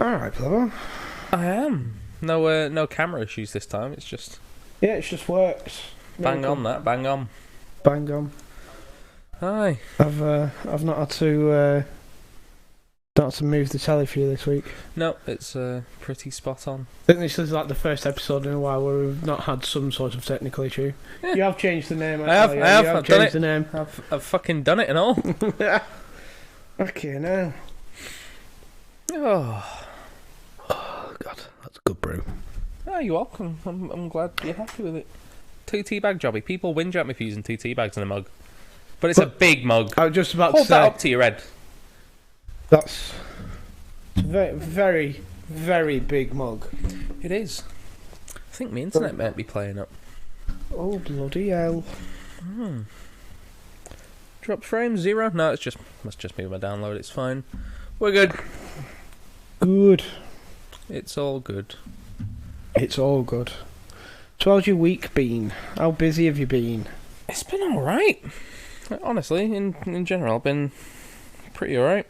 Alright, Plover. I am. No camera issues this time. It's just Yeah, it just works. bang Miracle. on that, bang on. Bang on. Aye. I've not had to move the telly for you this week. No, it's pretty spot on. I think this is like the first episode in a while where we've not had some sort of technical issue. Yeah. You have changed the name. I have. You I've have done changed it. the name. I've fucking done it and all. Okay, now. Oh, God, that's a good brew. you're welcome. I'm glad you're happy with it. 2 tea bag jobby. People whinge at me for using 2 tea bags in a mug, but it's a big mug. I was just about Hold to that say up to your head. that's a very, very, very big mug. It is. I think my internet might be playing up. Oh bloody hell! Drop frame 0. No, must just be my download. It's fine. We're good. Good. It's all good. It's all good. So how's your week been? How busy have you been? It's been all right. Honestly, in general, I've been pretty all right.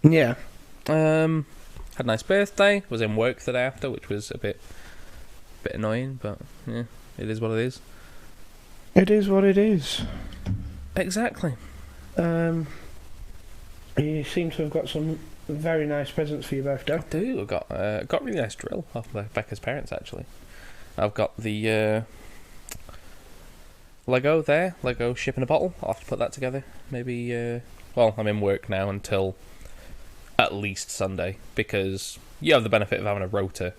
Yeah. Had a nice birthday. Was in work the day after, which was a bit annoying, but yeah, it is what it is. It is what it is. Exactly. You seem to have got some very nice presents for your birthday. I do. I got a really nice drill off Becca's parents actually. I've got the Lego ship in a bottle. I'll have to put that together. Maybe. Well, I'm in work now until at least Sunday because you have the benefit of having a rota,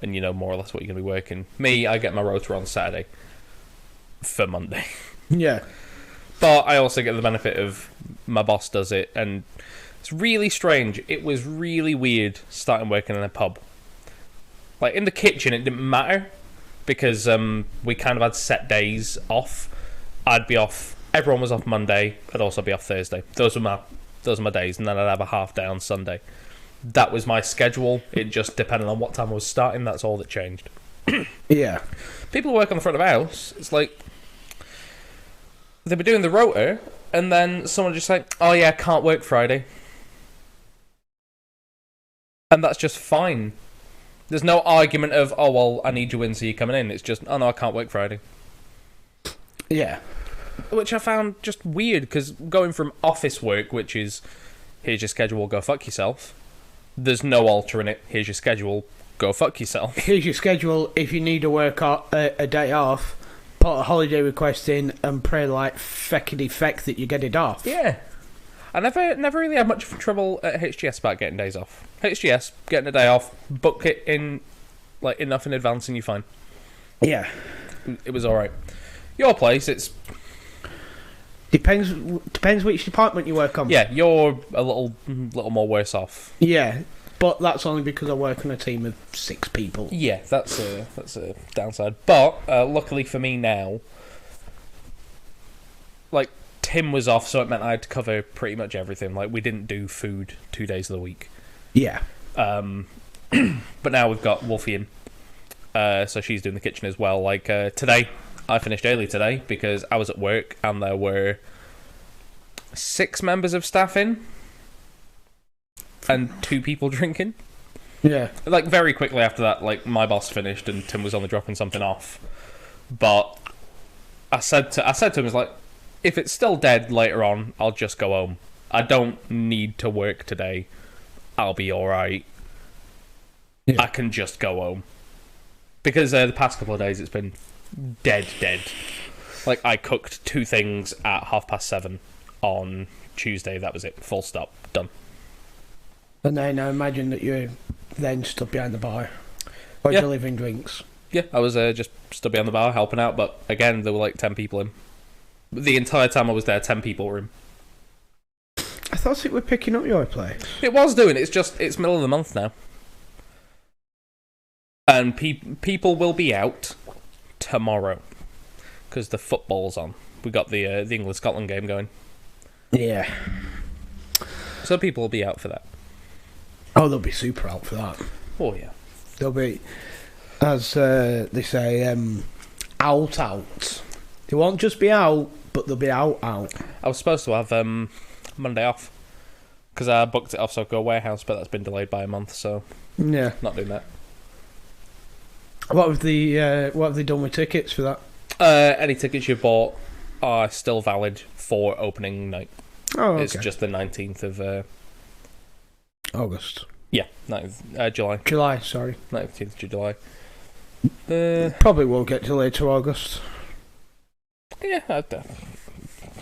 and you know more or less what you're going to be working. Me, I get my rota on Saturday for Monday. Yeah. But I also get the benefit of my boss does it, and it's really strange. It was really weird starting working in a pub. Like, in the kitchen, it didn't matter, because we kind of had set days off. I'd be off, everyone was off Monday, I'd also be off Thursday. Those were my days, and then I'd have a half day on Sunday. That was my schedule. It just depended on what time I was starting, that's all that changed. Yeah. People who work on the front of the house, it's like they'd be doing the rota, and then someone just like, oh yeah, I can't work Friday. And that's just fine. There's no argument of, oh well, I need you in, so you're coming in. It's just, oh no, I can't work Friday. Yeah. Which I found just weird, because going from office work, which is, here's your schedule, go fuck yourself, there's no altering it, here's your schedule, go fuck yourself. Here's your schedule. If you need a day off, put a holiday request in and pray like feckity feck that you get it off. Yeah. I never really had much trouble at HGS about getting days off. HGS, getting a day off, book it in like enough in advance and you're fine. Yeah. It was alright. Your place, it's... Depends which department you work on. Yeah, you're a little more worse off. Yeah, but that's only because I work on a team of 6 people. Yeah, that's a downside. But luckily for me now, like Tim was off, so it meant I had to cover pretty much everything. Like we didn't do food 2 days of the week. Yeah. But now we've got Wolfie in, so she's doing the kitchen as well. Like today, I finished early today because I was at work and there were 6 members of staff in and 2 people drinking. Yeah. Like very quickly after that, like my boss finished and Tim was only dropping something off. But I said to him, "It's like, if it's still dead later on, I'll just go home. I don't need to work today. I'll be all right. Yeah. I can just go home." Because the past couple of days it's been dead. Like I cooked 2 things at 7:30 on Tuesday. That was it. Full stop. Done. And then I imagine that you then stood behind the bar or Yeah. delivering drinks. Yeah, I was just stood behind the bar helping out, but again, there were like 10 people in. The entire time I was there, 10 people were in. I thought it were picking up your place. It was doing. It's middle of the month now. And people will be out tomorrow because the football's on. We got the England-Scotland game going. Yeah. So people will be out for that. Oh, they'll be super out for that. Oh, yeah. They'll be, as they say, out. They won't just be out, but they'll be out. I was supposed to have Monday off Because I booked it off Soco Warehouse, but that's been delayed by a month, so Yeah. not doing that. What have they done with tickets for that? Any tickets you bought are still valid for opening night. Oh, okay. It's just the 19th of August. yeah, 19th, July. July, sorry. 19th of July. Probably will get delayed to August. Yeah,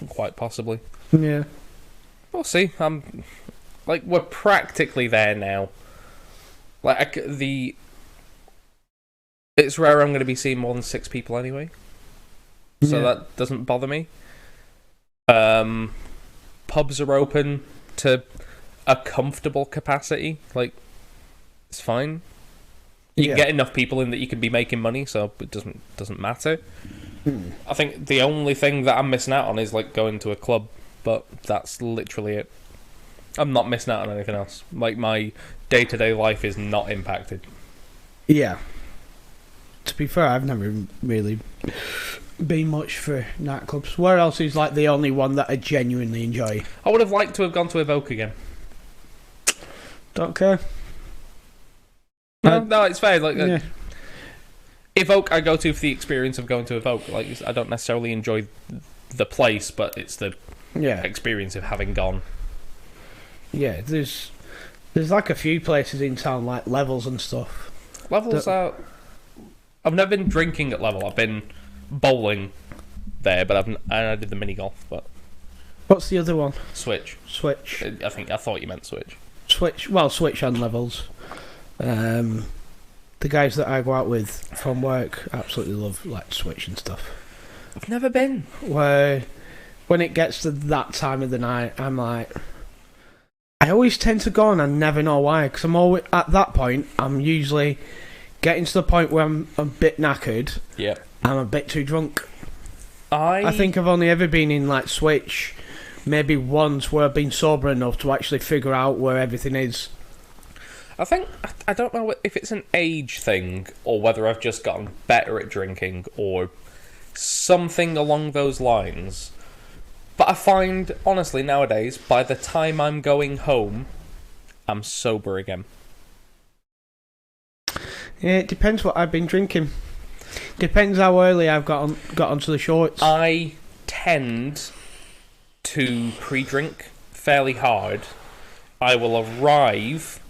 quite possibly. Yeah. We'll see. We're practically there now. It's rare I'm going to be seeing more than 6 people anyway, so that doesn't bother me. Pubs are open to a comfortable capacity. Like, it's fine. You can get enough people in that you can be making money, so it doesn't matter. I think the only thing that I'm missing out on is like going to a club, but that's literally it. I'm not missing out on anything else. Like, my day-to-day life is not impacted. Yeah. To be fair, I've never really been much for nightclubs. Where else is like the only one that I genuinely enjoy? I would have liked to have gone to Evoke again. Don't care. No, it's fair. Like, Yeah. Evoke, I go to for the experience of going to Evoke. Like, I don't necessarily enjoy the place, but it's the experience of having gone. Yeah, there's like a few places in town, like Levels and stuff. Levels are... I've never been drinking at Level. I've been bowling there, but I did the mini golf. But What's the other one? Switch. I thought you meant Switch. Switch and Levels. The guys that I go out with from work absolutely love like Switch and stuff. I've never been. Where when it gets to that time of the night, I'm like, I always tend to go and I never know why, because I'm always at that point. I'm usually getting to the point where I'm a bit knackered. Yeah. I'm a bit too drunk. I think I've only ever been in like Switch maybe once where I've been sober enough to actually figure out where everything is. I don't know if it's an age thing or whether I've just gotten better at drinking or something along those lines. But I find, honestly, nowadays, by the time I'm going home, I'm sober again. Yeah, it depends what I've been drinking. Depends how early I've got onto the shorts. I tend to pre-drink fairly hard. I will arrive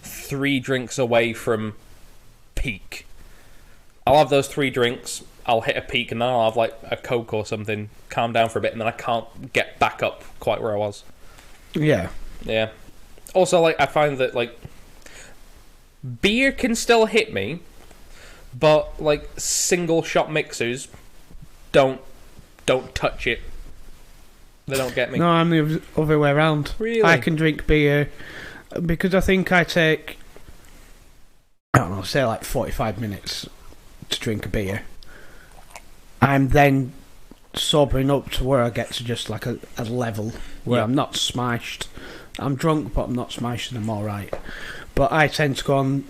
3 drinks away from peak. I'll have those 3 drinks, I'll hit a peak, and then I'll have like a Coke or something, calm down for a bit, and then I can't get back up quite where I was. Yeah. Yeah. Also, like, I find that, like, beer can still hit me, but, like, single shot mixers don't touch it. They don't get me. No, I'm the other way around. Really? I can drink beer because I think I take, I don't know, say like 45 minutes to drink a beer. I'm then sobering up to where I get to just like a level where I'm not smashed. I'm drunk, but I'm not smashed and I'm alright. But I tend to go on,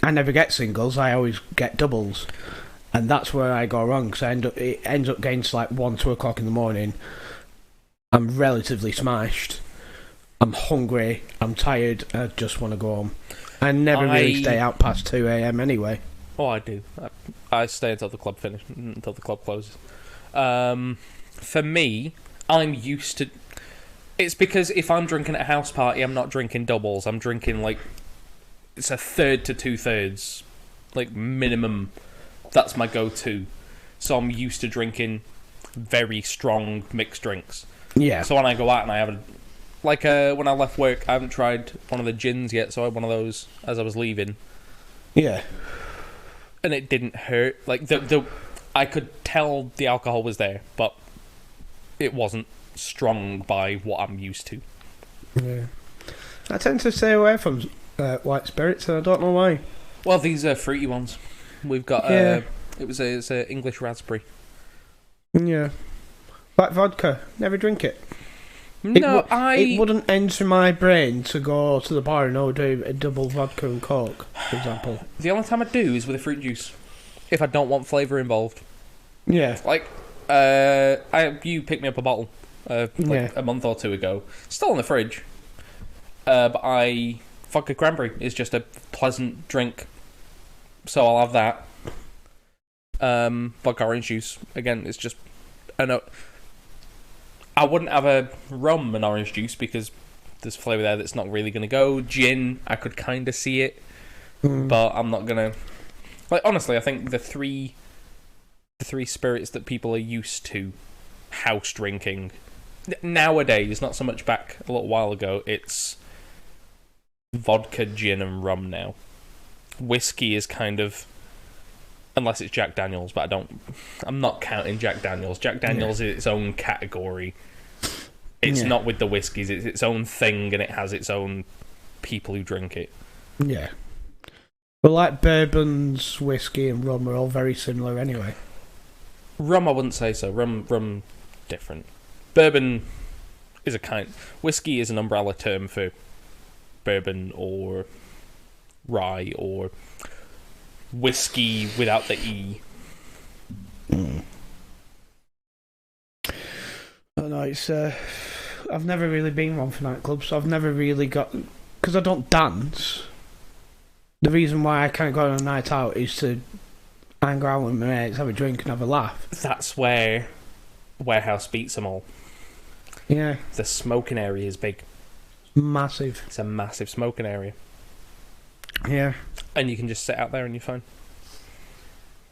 I never get singles, I always get doubles. And that's where I go wrong, because it ends up getting to like 1, 2 o'clock in the morning. I'm relatively smashed. I'm hungry. I'm tired. I just want to go home. I never really stay out past 2 a.m. anyway. Oh, I do. I stay until the club until the club closes. For me, I'm used to... It's because if I'm drinking at a house party, I'm not drinking doubles. I'm drinking, like... It's a third to 2/3. Like, minimum. That's my go-to. So I'm used to drinking very strong mixed drinks. Yeah. So when I go out and I have when I left work, I haven't tried one of the gins yet, so I had one of those as I was leaving. Yeah. And it didn't hurt. Like, I could tell the alcohol was there, but it wasn't strong by what I'm used to. Yeah. I tend to stay away from white spirits, and I don't know why. Well, these are fruity ones. We've got, it's a English raspberry. Yeah. Like vodka, never drink it. No, it wouldn't enter my brain to go to the bar and order a double vodka and coke, for example. The only time I do is with a fruit juice, if I don't want flavour involved. Yeah. Like, you picked me up a bottle a month or 2 ago. Still in the fridge. But vodka cranberry is just a pleasant drink, so I'll have that. Vodka orange juice again. It's just I wouldn't have a rum and orange juice because there's flavour there that's not really going to go. Gin, I could kind of see it, but I'm not going to... Like, honestly, I think the three spirits that people are used to house drinking nowadays, not so much back a little while ago, it's vodka, gin, and rum now. Whiskey is kind of... Unless it's Jack Daniels, but I'm not counting Jack Daniels. Jack Daniels is its own category. It's not with the whiskies. It's its own thing, and it has its own people who drink it. Yeah. Well, like bourbons, whiskey, and rum are all very similar anyway. Rum, I wouldn't say so. Rum, different. Bourbon is a kind... Whiskey is an umbrella term for bourbon or rye or... whiskey without the E. I don't know, it's I've never really been one for nightclubs, so I've never really got... Because I don't dance, the reason why I can't go on a night out is to hang around with my mates, have a drink and have a laugh. That's where Warehouse beats them all. Yeah. The smoking area is big. Massive. It's a massive smoking area. Yeah. And you can just sit out there and you're fine.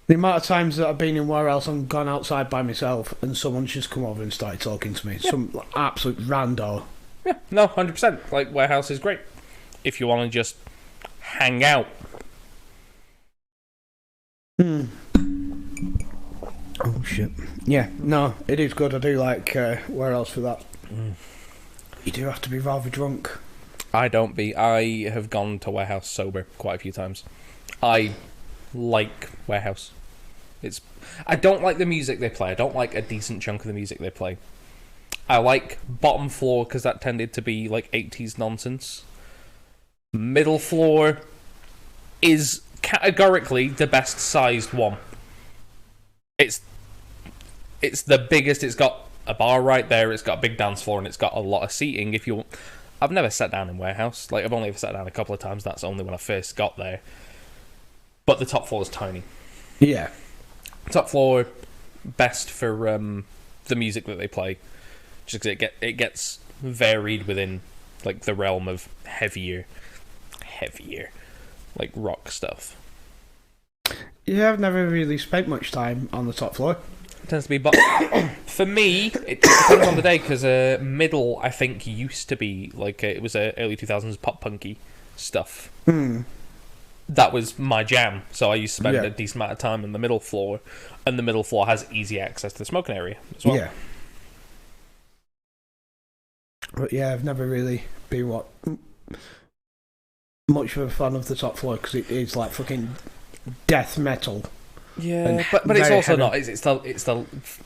The amount of times that I've been in Warehouse and gone outside by myself and someone's just come over and started talking to me. Yeah. Some absolute rando. Yeah, no, 100%. Like, Warehouse is great. If you want to just hang out. Oh, shit. Yeah, no, it is good. I do like Warehouse for that. You do have to be rather drunk. I don't be. I have gone to Warehouse sober quite a few times. I like Warehouse. I don't like the music they play. I don't like a decent chunk of the music they play. I like bottom floor because that tended to be like 80s nonsense. Middle floor is categorically the best sized one. It's the biggest. It's got a bar right there. It's got a big dance floor and it's got a lot of seating. I've never sat down in Warehouse. Like, I've only ever sat down a couple of times. That's only when I first got there. But the top floor is tiny. Yeah. Top floor, best for the music that they play. Just because it gets varied within, like, the realm of heavier, like, rock stuff. Yeah, I've never really spent much time on the top floor. It tends to be, but for me, it depends on the day, because middle, I think, used to be, like, it was early 2000s pop-punky stuff. That was my jam, so I used to spend a decent amount of time on the middle floor, and the middle floor has easy access to the smoking area as well. Yeah. But yeah, I've never really been much of a fan of the top floor, because it is like fucking death metal. Yeah, but it's also not.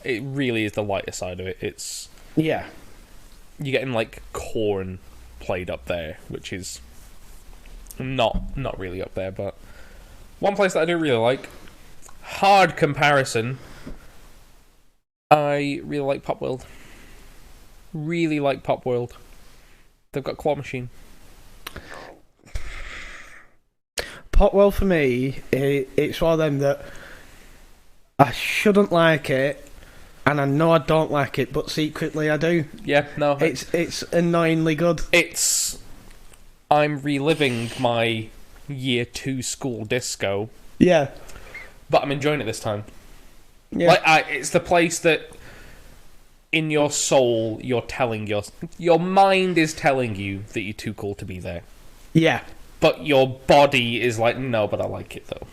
It really is the lighter side of it. It's you're getting like Korn played up there, which is not really up there. But one place that I do really like, hard comparison, I really like Pop World. Really like Pop World. They've got Claw Machine. Pop World for me, it's one of them that I shouldn't like it, and I know I don't like it, but secretly I do. Yeah, no. It's annoyingly good. I'm reliving my year 2 school disco. Yeah. But I'm enjoying it this time. Yeah. Like, it's the place that in your soul you're telling your mind is telling you that you're too cool to be there. Yeah. But your body is like, no, but I like it though.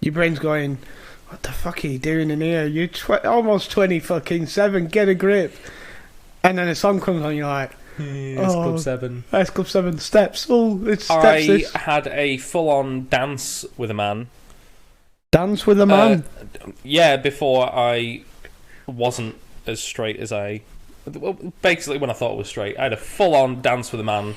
Your brain's going, what the fuck are you doing in here? You're almost 27, get a grip. And then a song comes on, you're like, it's Club 7. It's Club 7 Steps. Oh, it's Steps. I had a full-on dance with a man. Dance with a man? Yeah, before I wasn't as straight as I... Well, basically, when I thought I was straight, I had a full-on dance with a man.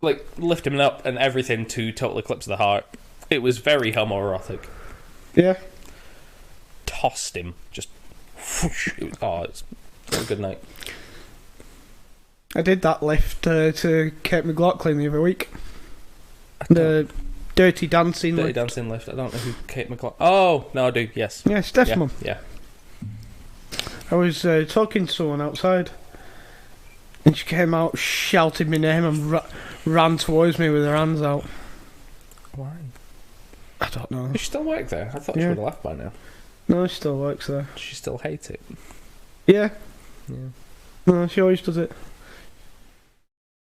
Like, lift him up and everything to Total Eclipse of the Heart. It was very homoerotic. Yeah. Tossed him. Just... Whoosh, it was a good night. I did that lift to Kate McLaughlin the other week. The Dirty Dancing Dirty lift. Dancing lift. I don't know who Kate McLaughlin... Oh, no, I do, yes. Yeah, Steph's mum. Yeah. I was talking to someone outside, and she came out, shouted my name, and ran towards me with her hands out. Why? I don't know. Does she still work there? I thought she would have left by now. No, she still works there. Does she still hate it? Yeah. Yeah. No, she always does it.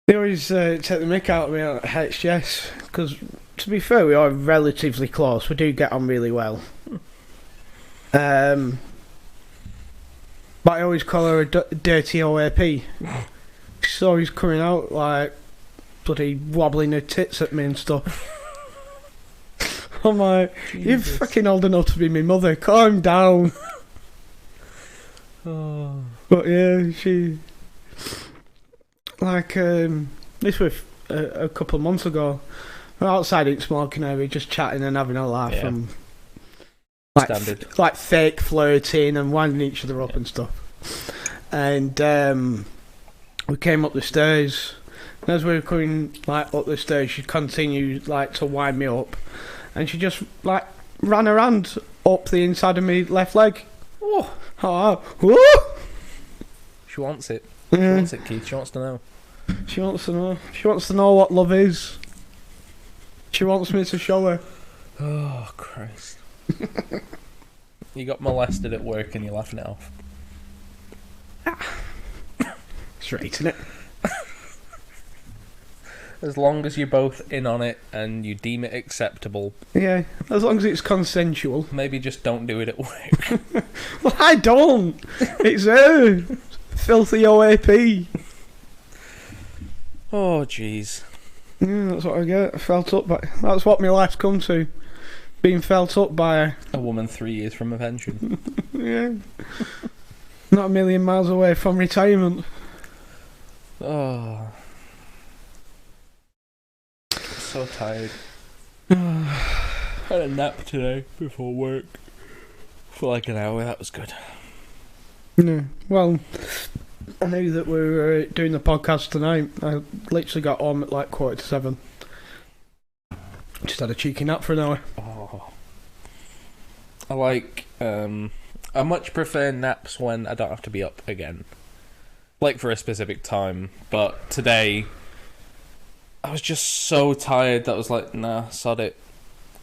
They always take the mick out of me at HGS, because, to be fair, we are relatively close. We do get on really well. But I always call her a dirty OAP. She's always coming out like bloody wobbling her tits at me and stuff. I'm like, you're fucking old enough to be my mother, calm down. Oh. But yeah, she... Like, this was a couple of months ago. We're outside in smoking area, just chatting and having a laugh. Yeah. And Standard. like fake flirting and winding each other up and stuff. And we came up the stairs. And as we were coming like up the stairs, she continued like to wind me up. And she just like ran her hand up the inside of me left leg. Oh. Whoa. She wants it. Yeah. She wants it, Keith. She wants to know. She wants to know. She wants to know what love is. She wants me to show her. Oh, Christ. You got molested at work and you're laughing it off. Straight, isn't it? As long as you're both in on it and you deem it acceptable. Yeah, as long as it's consensual. Maybe just don't do it at work. Well, I don't. It's her. Filthy OAP. Oh, jeez. Yeah, that's what I get. Felt up by. That's what my life's come to. Being felt up by her. A woman 3 years from a pension. Yeah. Not a million miles away from retirement. Oh. I'm so tired. Had a nap today before work. For like an hour, that was good. Yeah. Well, I knew that we were doing the podcast tonight. I literally got home at like 7:15. Just had a cheeky nap for an hour. Oh. I like, I much prefer naps when I don't have to be up again. Like for a specific time. But today, I was just so tired that I was like, nah, sod it.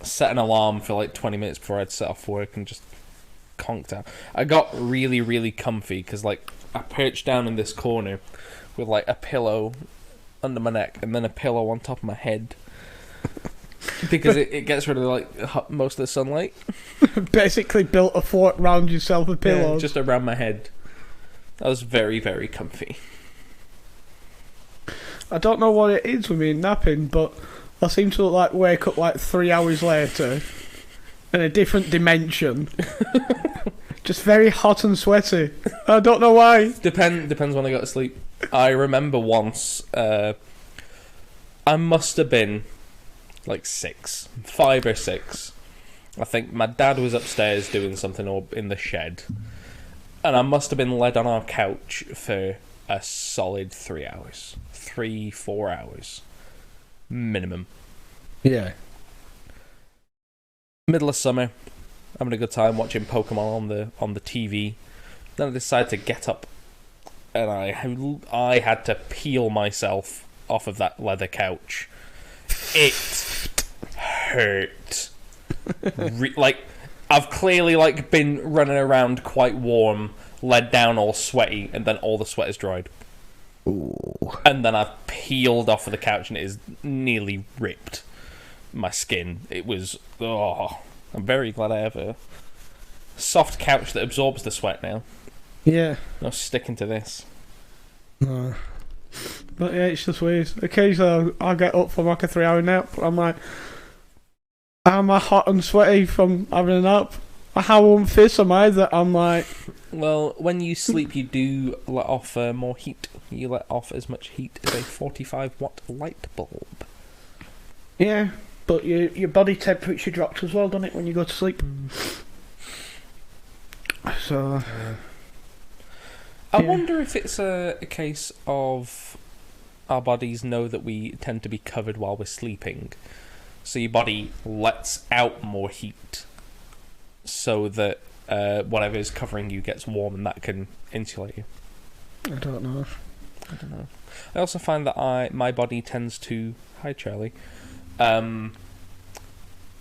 Set an alarm for like 20 minutes before I'd set off work and just conked out. I got really, really comfy because like I perched down in this corner with like a pillow under my neck and then a pillow on top of my head. Because it gets rid of like most of the sunlight. Basically built a fort round yourself with pillows. Yeah, just around my head. I was very, very comfy. I don't know what it is with me napping, but I seem to like wake up like 3 hours later in a different dimension. Just very hot and sweaty. I don't know why. Depends when I go to sleep. I remember once, I must have been like 5 or 6. I think my dad was upstairs doing something or in the shed, and I must have been led on our couch for a solid 3 hours. 3-4 hours. Minimum. Yeah. Middle of summer, having a good time watching Pokemon on the TV. Then I decided to get up, and I had to peel myself off of that leather couch. It hurt. Like I've clearly like been running around quite warm, led down all sweaty, and then all the sweat is dried. Ooh. And then I've peeled off of the couch, and it is nearly ripped my skin. It was I'm very glad I have a soft couch that absorbs the sweat now. Yeah. No sticking to this. No. But yeah, it's just weird. Occasionally I'll get up from like a 3 hour nap. I'm like, am I hot and sweaty from having a nap? How unfit am I that I'm like... Well, when you sleep, you do let off more heat. You let off as much heat as a 45-watt light bulb. Yeah, but your body temperature drops as well, doesn't it, when you go to sleep? So... I wonder if it's a case of our bodies know that we tend to be covered while we're sleeping, so your body lets out more heat so that whatever is covering you gets warm, and that can insulate you. I don't know. I also find that my body tends to, hi Charlie,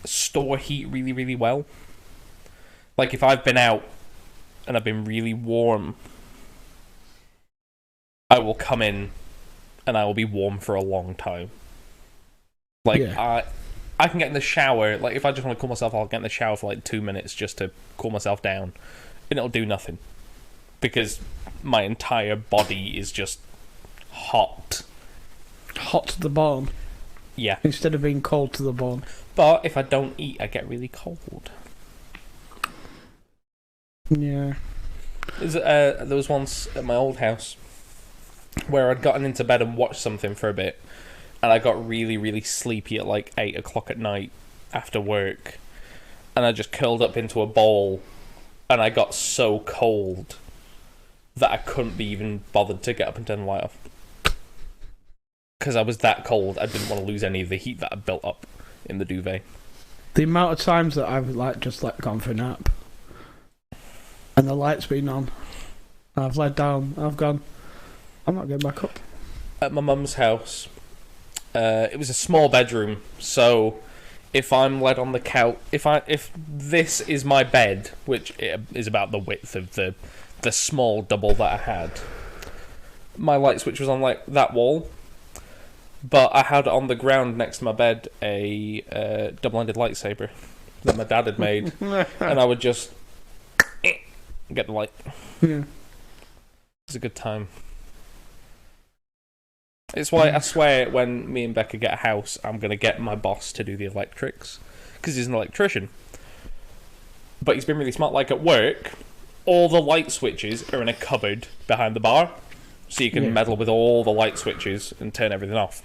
store heat really, really well. Like if I've been out and I've been really warm, I will come in and I will be warm for a long time. Like I can get in the shower, like if I just want to cool myself, I'll get in the shower for like 2 minutes just to cool myself down, and it'll do nothing because my entire body is just hot to the bone. Yeah, instead of being cold to the bone. But if I don't eat, I get really cold. Yeah. There was once at my old house where I'd gotten into bed and watched something for a bit, and I got really, really sleepy at like 8 o'clock at night after work, and I just curled up into a ball, and I got so cold that I couldn't be even bothered to get up and turn the light off. Because I was that cold, I didn't want to lose any of the heat that had built up in the duvet. The amount of times that I've just gone for a nap, and the light's been on, I've laid down, I've gone, I'm not getting back up. At my mum's house, it was a small bedroom, so if I'm led on the couch, if this is my bed, which is about the width of the small double that I had, my light switch was on like that wall, but I had on the ground next to my bed a double-ended lightsaber that my dad had made, and I would just get the light. Yeah. It was a good time. It's why I swear when me and Becca get a house, I'm going to get my boss to do the electrics, because he's an electrician. But he's been really smart. Like at work, all the light switches are in a cupboard behind the bar, so you can meddle with all the light switches and turn everything off.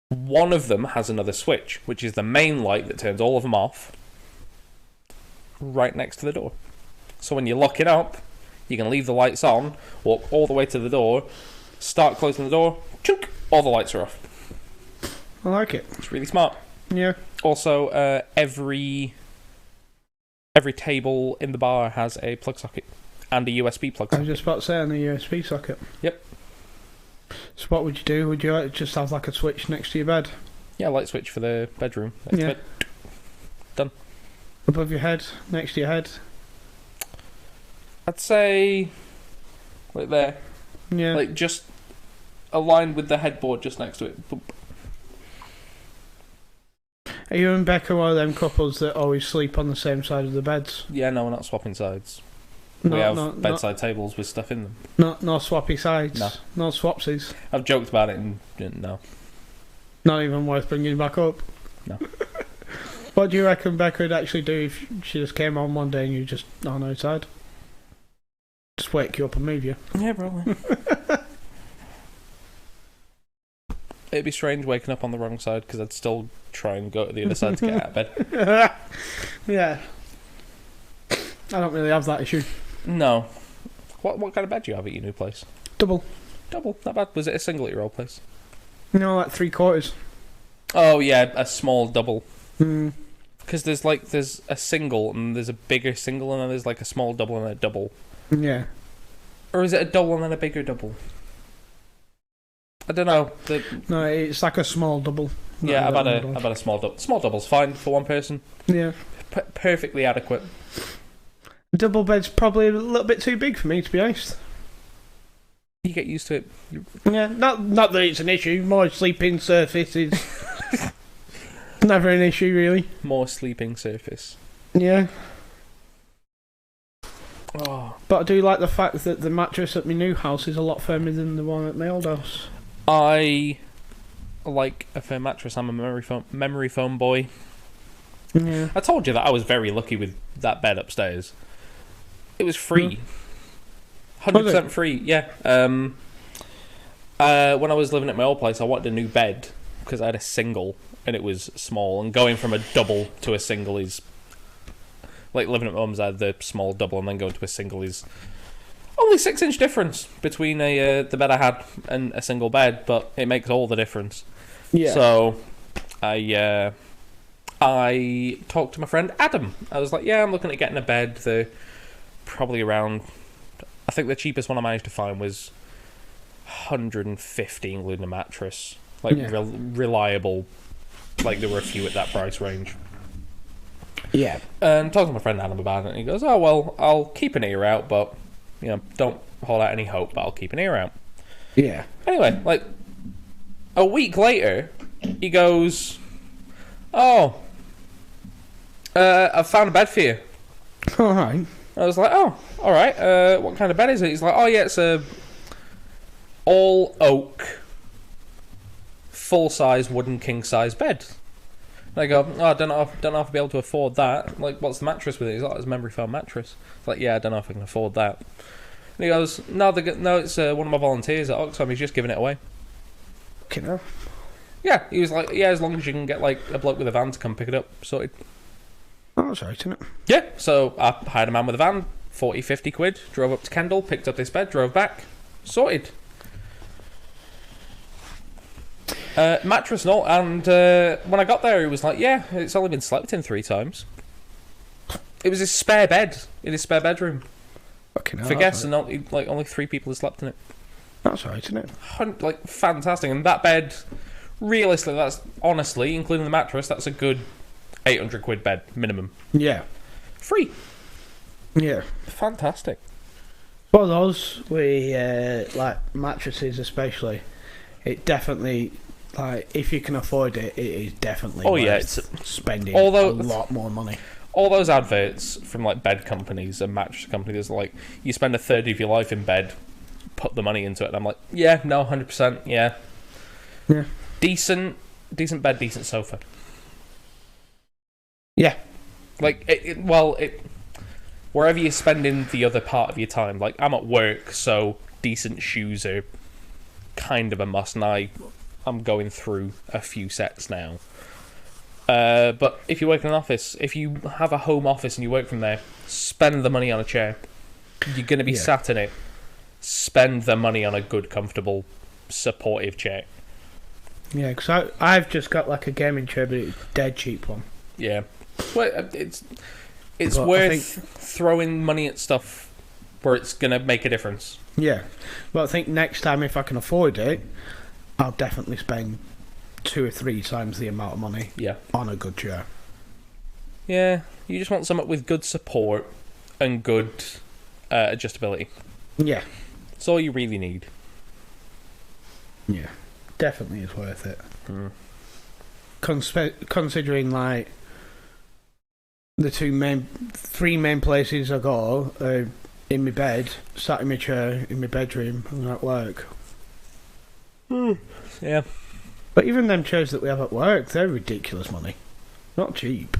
One of them has another switch, which is the main light that turns all of them off, right next to the door. So when you lock it up, you can leave the lights on, walk all the way to the door, start closing the door, chunk, all the lights are off. I like it. It's really smart. Yeah. Also, every table in the bar has a plug socket and a USB plug socket. I was just about to say, on the USB socket. Yep. So what would you do? Would you just have like a switch next to your bed? Yeah, light switch for the bedroom. Next to bed. Done. Above your head, next to your head? I'd say like there. Yeah. Like just aligned with the headboard just next to it. Boop. Are you and Becca one of them couples that always sleep on the same side of the beds? Yeah, no, we're not swapping sides. We have bedside tables with stuff in them. No swappy sides? No swapsies? I've joked about it and no. Not even worth bringing back up? No. What do you reckon Becca would actually do if she just came on one day and you just on her side? Just wake you up and move you? Yeah, probably. It'd be strange waking up on the wrong side because I'd still try and go to the other side to get out of bed. Yeah. I don't really have that issue. No. What kind of bed do you have at your new place? Double. Double? Not bad. Was it a single at your old place? No, like 3/4. Oh, yeah, a small double. Mm. Because there's a single and there's a bigger single and then there's like a small double and a double. Yeah. Or is it a double and then a bigger double? I don't know. No, it's like a small double. Yeah, I've had a small double. Small double's fine for one person. Yeah. Perfectly adequate. Double bed's probably a little bit too big for me, to be honest. You get used to it. Yeah, not that it's an issue. More sleeping surface is never an issue, really. More sleeping surface. Yeah. Oh. But I do like the fact that the mattress at my new house is a lot firmer than the one at my old house. I like a firm mattress. I'm a memory foam boy. Yeah. I told you that I was very lucky with that bed upstairs. It was free. 100% free, yeah. When I was living at my old place, I wanted a new bed because I had a single and it was small. And going from a double to a single is... Like living at my mum's, I had the small double and then going to a single is Only 6-inch difference between the bed I had and a single bed, but it makes all the difference. Yeah. So I talked to my friend Adam. I was like, yeah, I'm looking at getting a bed. They're probably around, I think the cheapest one I managed to find was 150 including a mattress. Like reliable. Like there were a few at that price range. Yeah. And talking to my friend Adam about it, and he goes, oh, well, I'll keep an ear out, but, you know, don't hold out any hope, but I'll keep an ear out. Yeah. Anyway, like, a week later, he goes, oh, I've found a bed for you. All right. I was like, oh, all right, what kind of bed is it? He's like, oh, yeah, it's a all oak, full-size wooden king-size bed. And I go, oh, I don't know if I'll be able to afford that. Like, what's the mattress with it? He's like, it's a memory foam mattress. It's like, yeah, I don't know if I can afford that. And he goes, no, it's one of my volunteers at Oxfam. He's just giving it away. Okay, no. Yeah, he was like, yeah, as long as you can get like a bloke with a van to come pick it up, sorted. Oh, that's right, isn't it? Yeah, so I hired a man with a van, 40, 50 quid, drove up to Kendal, picked up this bed, drove back, sorted. Mattress and all, and when I got there, he was like, yeah, it's only been slept in 3 times. It was his spare bed in his spare bedroom. Okay, no, for guests, and only 3 people had slept in it. That's right, isn't it? Like, fantastic. And that bed, realistically, that's honestly, including the mattress, that's a good 800 quid bed, minimum. Yeah. Free. Yeah. Fantastic. For those, like mattresses especially, it definitely, like, if you can afford it, it is definitely worth spending a lot more money. All those adverts from, like, bed companies and mattress companies, like, you spend a third of your life in bed, put the money into it, and I'm like, yeah, no, 100%, yeah. Yeah. Decent bed, decent sofa. Yeah. Like, wherever you're spending the other part of your time, like, I'm at work, so decent shoes are kind of a must, and I'm going through a few sets now. But if you work in an office, if you have a home office and you work from there, spend the money on a chair. You're going to be sat in it. Spend the money on a good, comfortable, supportive chair. Yeah, because I've just got like a gaming chair, but it's a dead cheap one. Yeah. Well, it's worth throwing money at stuff where it's going to make a difference. Yeah. But I think next time, if I can afford it, I'll definitely spend 2 or 3 times the amount of money on a good chair. Yeah, you just want something with good support and good adjustability. Yeah. That's all you really need. Yeah, definitely is worth it. Considering, like, the 3 main places I go are in my bed, sat in my chair, in my bedroom, and at work. Yeah. But even them chairs that we have at work, they're ridiculous money. Not cheap.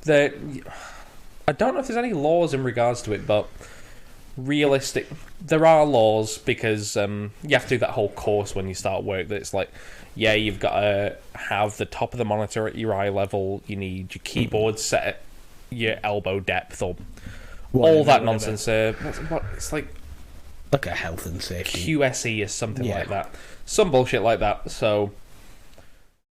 I don't know if there's any laws in regards to it, but there are laws because you have to do that whole course when you start work that it's like, yeah, you've got to have the top of the monitor at your eye level, you need your keyboard set at your elbow depth, or all that nonsense. It's like a health and safety QSE or something like that. Some bullshit like that. So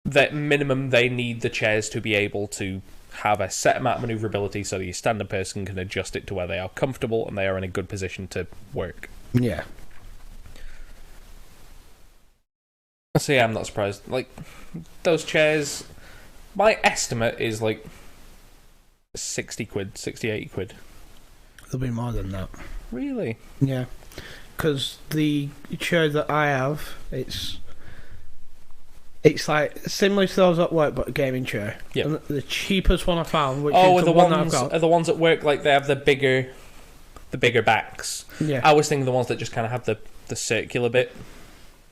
that minimum, they need the chairs to be able to have a set amount of maneuverability so that your standard person can adjust it to where they are comfortable and they are in a good position to work. Yeah. So yeah, I'm not surprised. Like, those chairs, my estimate is like 60 quid, 60, 80 quid. There'll be more than that. Really? Yeah. Because the chair that I have, it's like similar to those at work, but a gaming chair. Yeah. And the cheapest one I found, which is the one that I've got. Are the ones at work, like, they have the bigger backs? Yeah. I was thinking the ones that just kind of have the circular bit.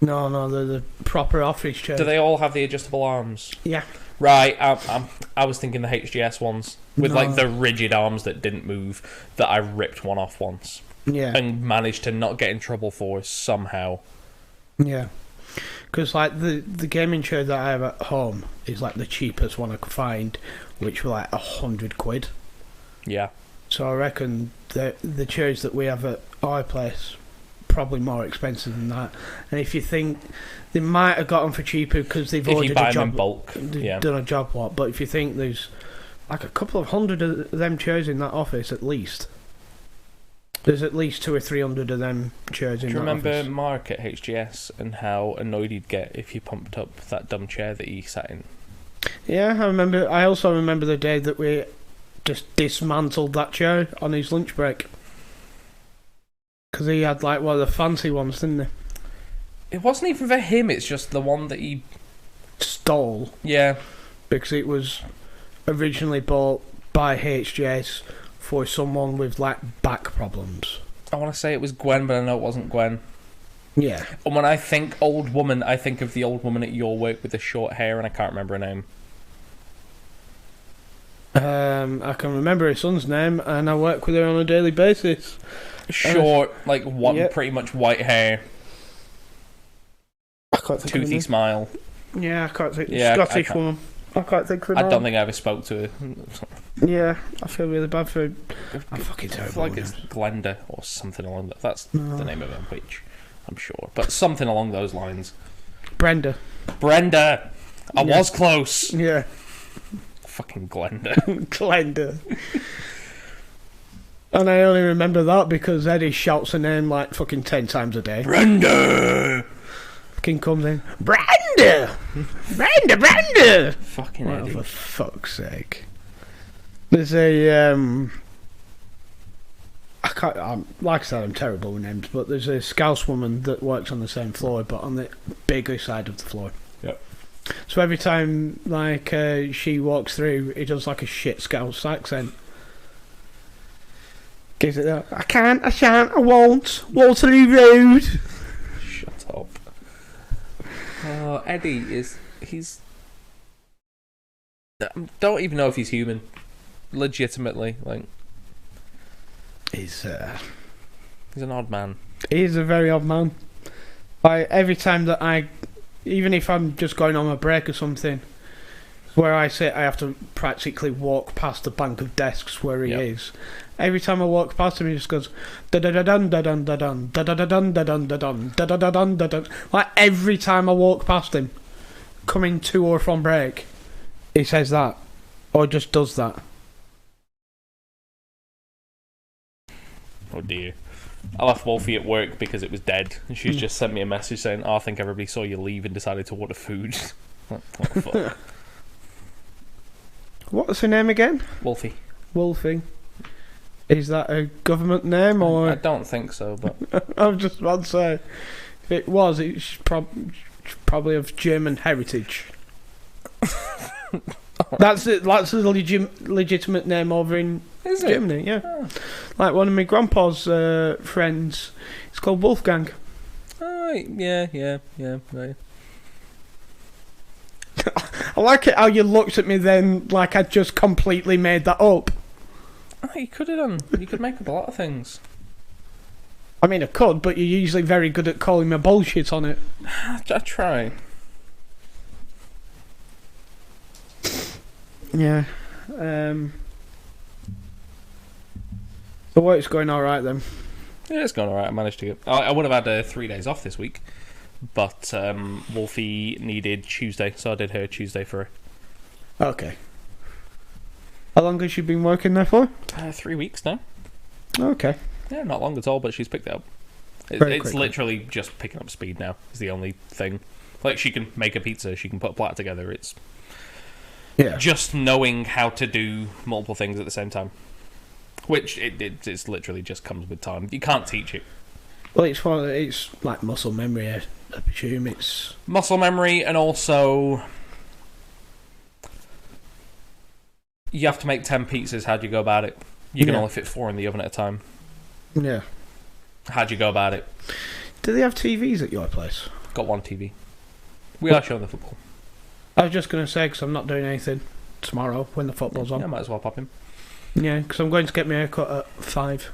No, they're the proper office chairs. Do they all have the adjustable arms? Yeah. Right, I was thinking the HGS ones with like the rigid arms that didn't move, that I ripped one off once. Yeah. And managed to not get in trouble for somehow. Yeah. Because, like, the gaming chair that I have at home is, like, the cheapest one I could find, which were, like, 100 quid. Yeah. So I reckon the chairs that we have at our place, probably more expensive than that. And if you think they might have got them for cheaper because they've If you ordered buy a them in job, bulk, they've done a job lot. But if you think there's like a couple of hundred of them chairs in that office at least. There's at least 200 or 300 of them chairs in that office. Do you remember Mark at HGS and how annoyed he'd get if you pumped up that dumb chair that he sat in? Yeah, I remember. I also remember the day that we just dismantled that chair on his lunch break. Because he had like one of the fancy ones, didn't he? It wasn't even for him, it's just the one that he stole. Yeah. Because it was originally bought by HGS for someone with like back problems. I want to say it was Gwen, but I know it wasn't Gwen. Yeah. And when I think old woman, I think of the old woman at your work with the short hair, and I can't remember her name. I can remember her son's name, and I work with her on a daily basis. Short, like one, pretty much white hair. I can't think toothy smile. Yeah, I can't think. Scottish woman. I can't think of her name. I don't think I ever spoke to her. Yeah, I feel really bad for her. I'm fucking terrible. I feel like it's Glenda or something along that. That's the name of her, which I'm sure, but something along those lines. Brenda. I was close. Yeah. Fucking Glenda. Glenda. And I only remember that because Eddie shouts her name like fucking 10 times a day. Brenda! Fucking comes in. Brenda! Brenda! Fucking well, Eddie. For fuck's sake. There's a, I can't, like I said, I'm terrible with names, but there's a Scouse woman that works on the same floor, but on the bigger side of the floor. Yep. So every time, like, she walks through, it does like a shit Scouse accent. Gives it that. I can't, I shan't, I won't. Waterloo Road. Shut up. Oh, Eddie he's... Don't even know if he's human. Legitimately, like... He's an odd man. He's a very odd man. Like, every time that even if I'm just going on a break or something, where I sit, I have to practically walk past the bank of desks where he is. Every time I walk past him, he just goes da da da dun da dun da dun da da da dun da dun da dun da da da dun da dun. Like every time I walk past him, coming to or from break, he says that, or just does that. Oh dear. I left Wolfie at work because it was dead, and she's just sent me a message saying, "Oh, I think everybody saw you leave and decided to order food." What the fuck? What's her name again? Wolfie. Wolfie. Is that a government name or? I don't think so, but I was just about to say, if it was, it's probably of German heritage. That's it. That's a legitimate name over in Germany. Yeah, like one of my grandpa's friends. It's called Wolfgang. Oh, yeah. Right. I like it how you looked at me then, like I just completely made that up. Oh, you could have done. You could make up a lot of things. I mean, I could, but you're usually very good at calling me bullshit on it. I try. Yeah. The work's going alright then. Yeah, it's going alright. I managed to get... I would have had 3 days off this week, but Wolfie needed Tuesday, so I did her Tuesday for her. Okay. How long has she been working there for? 3 weeks now. Okay. Yeah, not long at all, but she's picked it up. It's literally just picking up speed now, is the only thing. Like, she can make a pizza, she can put a plate together, it's... Yeah. Just knowing how to do multiple things at the same time. Which, it's literally just comes with time. You can't teach it. Well, it's like muscle memory, I presume. It's... Muscle memory, and also... You have to make 10 pizzas, how do you go about it? You can only fit 4 in the oven at a time. Yeah. How'd you go about it? Do they have TVs at your place? Got 1 TV. We are showing the football. I was just going to say, because I'm not doing anything tomorrow when the football's on. Yeah, I might as well pop in. Yeah, because I'm going to get my haircut at 5.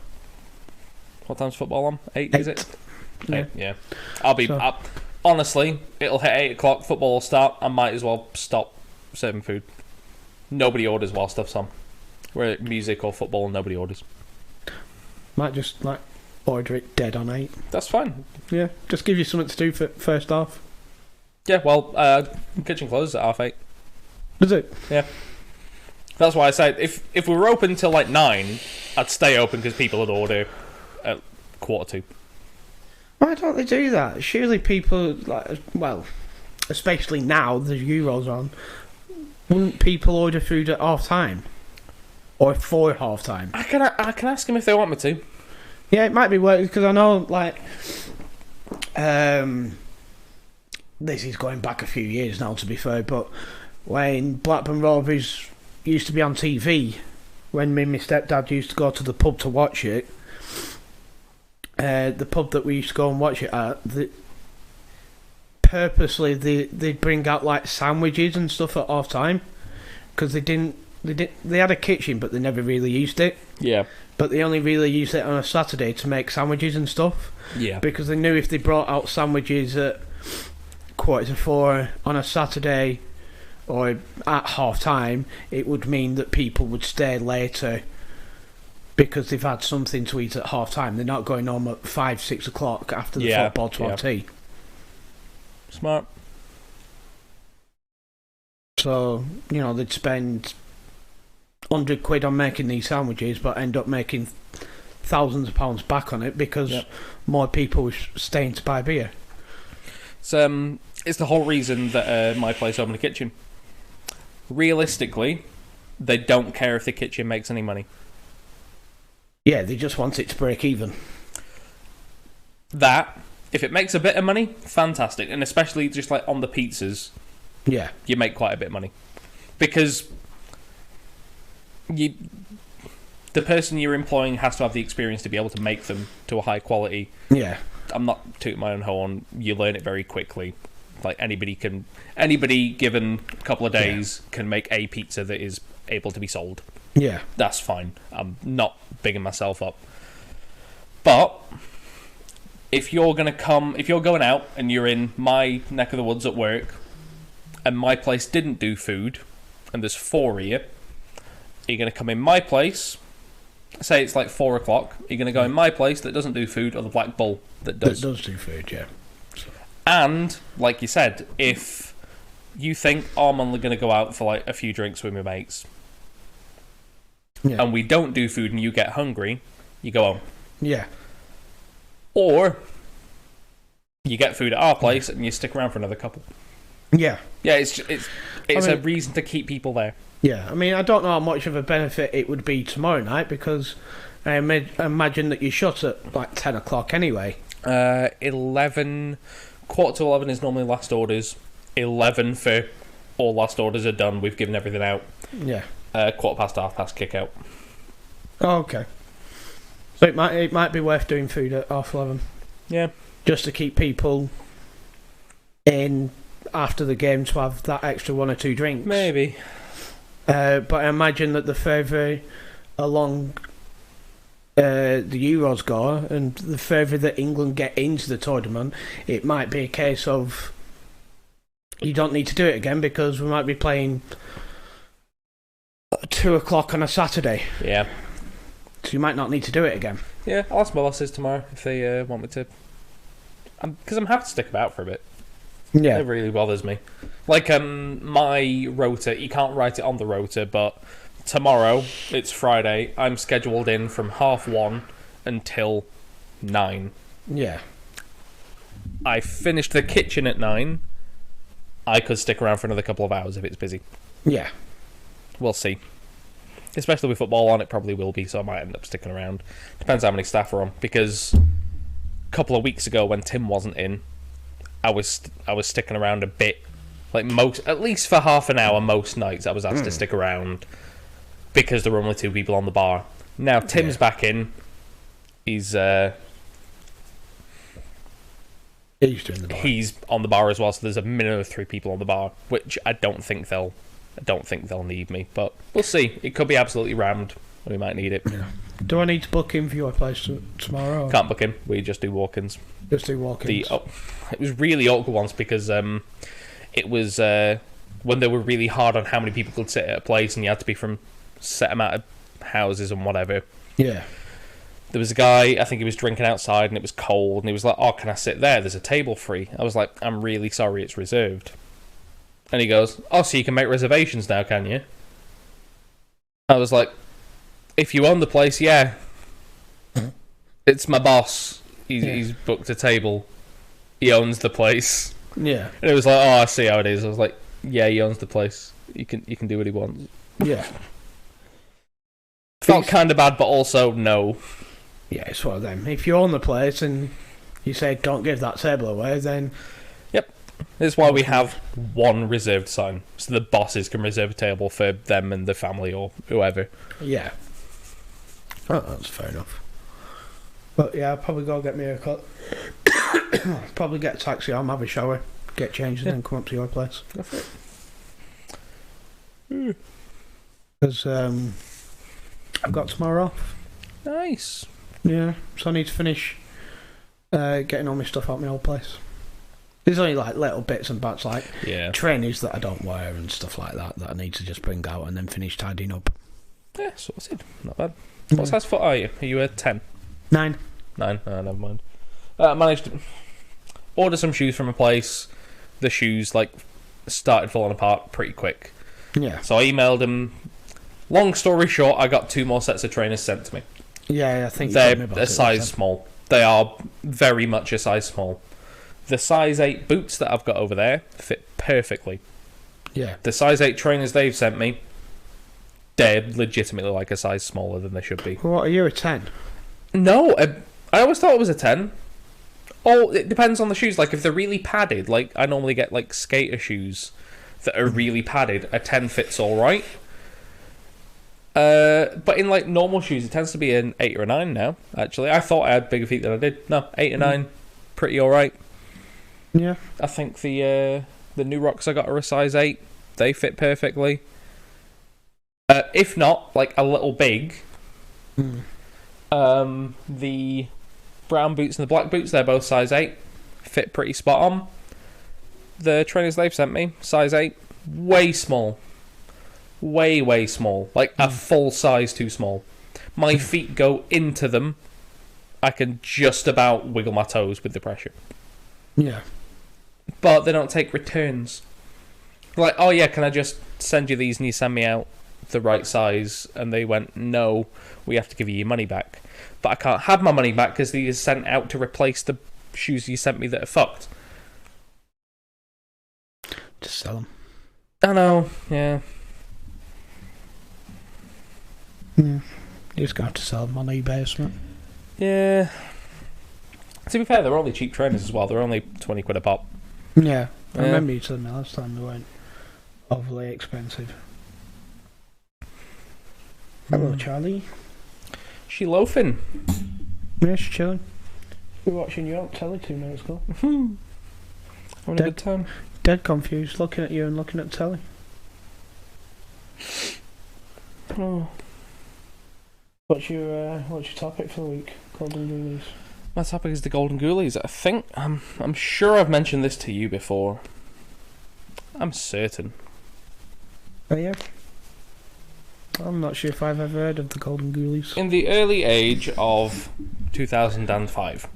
What time's football on? 8, is it? Yeah. 8, yeah. I'll be up. Honestly, it'll hit 8 o'clock, football will start. I might as well stop serving food. Nobody orders while stuff's on. We're at music or football and nobody orders. Might just, like, order it dead on 8. That's fine. Yeah, just give you something to do for first half. Yeah, well, kitchen closes at 8:30. Does it? Yeah. That's why I said if we were open till like 9, I'd stay open because people would order at 1:45. Why don't they do that? Surely people, especially now the Euros on, wouldn't people order food at half time? Or for half time? I can ask them if they want me to. Yeah, it might be worth, because I know, this is going back a few years now, to be fair, but when Blackburn Rovers used to be on TV, when me and my stepdad used to go to the pub to watch it, the pub that we used to go and watch it at, purposely they'd bring out sandwiches and stuff at half time, because they had a kitchen but they never really used it. Yeah. But they only really used it on a Saturday to make sandwiches and stuff. Yeah. Because they knew if they brought out sandwiches at 3:45 on a Saturday or at half time, it would mean that people would stay later because they've had something to eat at half time. They're not going home at 5-6 o'clock after the football to have tea. Smart. So, they'd spend £100 on making these sandwiches but end up making thousands of pounds back on it because more people were staying to buy beer. It's the whole reason that my place opened a kitchen. Realistically, they don't care if the kitchen makes any money. Yeah, they just want it to break even. That, if it makes a bit of money, fantastic. And especially just on the pizzas, you make quite a bit of money. Because the person you're employing has to have the experience to be able to make them to a high quality. Yeah. I'm not tooting my own horn. You learn it very quickly. Anybody given a couple of days can make a pizza that is able to be sold. Yeah. That's fine. I'm not bigging myself up. But if you're going out and you're in my neck of the woods at work and my place didn't do food and there's 4 of you, you're going to come in my place, say it's 4 o'clock, you're going to go in my place that doesn't do food or the Black Bull that does. That does do food, yeah. And, like you said, if you think, I'm only going to go out for a few drinks with my mates, and we don't do food and you get hungry, you go home. Yeah. Or you get food at our place and you stick around for another couple. Yeah. Yeah, it's a reason to keep people there. Yeah, I don't know how much of a benefit it would be tomorrow night because I imagine that you shut at 10 o'clock anyway. 11, 11:15 is normally last orders. 11 for all last orders are done. We've given everything out. Yeah. 1:15 kick out. Oh, okay. So it might be worth doing food at 11:30. Yeah. Just to keep people in after the game to have that extra 1 or 2 drinks. Maybe. But I imagine that the further along the Euros go and the further that England get into the tournament, it might be a case of you don't need to do it again because we might be playing at 2 o'clock on a Saturday. Yeah. So you might not need to do it again. Yeah, I'll ask my bosses tomorrow if they want me to. Because I'm happy to stick about for a bit. Yeah. It really bothers me. My rota, you can't write it on the rota, but tomorrow, it's Friday, I'm scheduled in from 1:30 until 9. Yeah. I finished the kitchen at 9. I could stick around for another couple of hours if it's busy. Yeah. We'll see. Especially with football on, it probably will be, so I might end up sticking around. Depends how many staff are on, because a couple of weeks ago when Tim wasn't in, I was sticking around a bit. At least for half an hour most nights I was asked to stick around because there were only 2 people on the bar. Now Tim's back in. He's doing the bar. He's on the bar as well, so there's a minimum of 3 people on the bar, which I don't think they'll need me, but we'll see. It could be absolutely rammed. We might need it. Yeah. Do I need to book in for your place tomorrow? Can't book in. We just do walk-ins. Just do walk-ins. It was really awkward once because it was when they were really hard on how many people could sit at a place, and you had to be from set amount of houses and whatever. Yeah. There was a guy, I think he was drinking outside and it was cold, and he was like, "Oh, can I sit there? There's a table free." I was like, "I'm really sorry, it's reserved." And he goes, "Oh, so you can make reservations now, can you?" I was like, "If you own the place, yeah. It's my boss. He's booked a table. He owns the place." Yeah. And it was like, "Oh, I see how it is." I was like, "Yeah, he owns the place. You can do what he wants." Yeah. Felt kind of bad, but also no. Yeah, it's one of them. If you own the place and you say don't give that table away, then... Yep. That's why we have one reserved sign, so the bosses can reserve a table for them and the family or whoever. Yeah. Oh, that's fair enough. But yeah, I'll probably go get me a cut. Probably get a taxi home, have a shower, get changed, and then come up to your place. Go for it. Because I've got tomorrow off. Nice. Yeah, so I need to finish getting all my stuff out my old place. There's only like little bits and bats, like trainers that I don't wear and stuff like that I need to just bring out and then finish tidying up. Yeah, sorted. Not bad. What size foot are you? Are you a 10? 9. 9? Oh, never mind. I managed to order some shoes from a place. The shoes started falling apart pretty quick. Yeah. So I emailed them. Long story short, I got 2 more sets of trainers sent to me. Yeah, I think they're a size small. They are very much a size small. The size 8 boots that I've got over there fit perfectly. Yeah. The size 8 trainers they've sent me, they're legitimately like a size smaller than they should be. What, are you a 10? No, I always thought it was a 10. Oh, it depends on the shoes. Like, if they're really padded, like, I normally get, like, skater shoes that are really padded, a 10 fits alright. But in, like, normal shoes, it tends to be an 8 or a 9 now, actually. I thought I had bigger feet than I did. No, 8 or 9, pretty alright. Yeah. I think the new rocks I got are a size 8. They fit perfectly. If not, like, a little big. The brown boots and the black boots, they're both size 8. Fit pretty spot on. The trainers they've sent me, size 8. Way small. Way small. Like, a full size too small. My feet go into them. I can just about wiggle my toes with the pressure. Yeah. But they don't take returns. Like, "Oh yeah, can I just send you these and you send me out the right size?" And they went, "No, we have to give you your money back." But I can't have my money back because these are sent out to replace the shoes you sent me that are fucked. Just sell them. I know, yeah. Yeah. You just got to sell them on eBay or something. Yeah. To be fair, they're only cheap trainers as well. They're only 20 quid a pop. Yeah. I remember you telling me last time they weren't overly expensive. Hello, Charlie. She loafing. Yeah, she's chilling. We were watching York telly 2 minutes ago. Having a good time. Dead confused, looking at you and looking at telly. Oh. What's your topic for the week? Golden Ghoulies. My topic is the Golden Ghoulies. I think I'm sure I've mentioned this to you before. I'm certain. Oh yeah. I'm not sure if I've ever heard of the Golden Ghoulies. In the early age of 2005.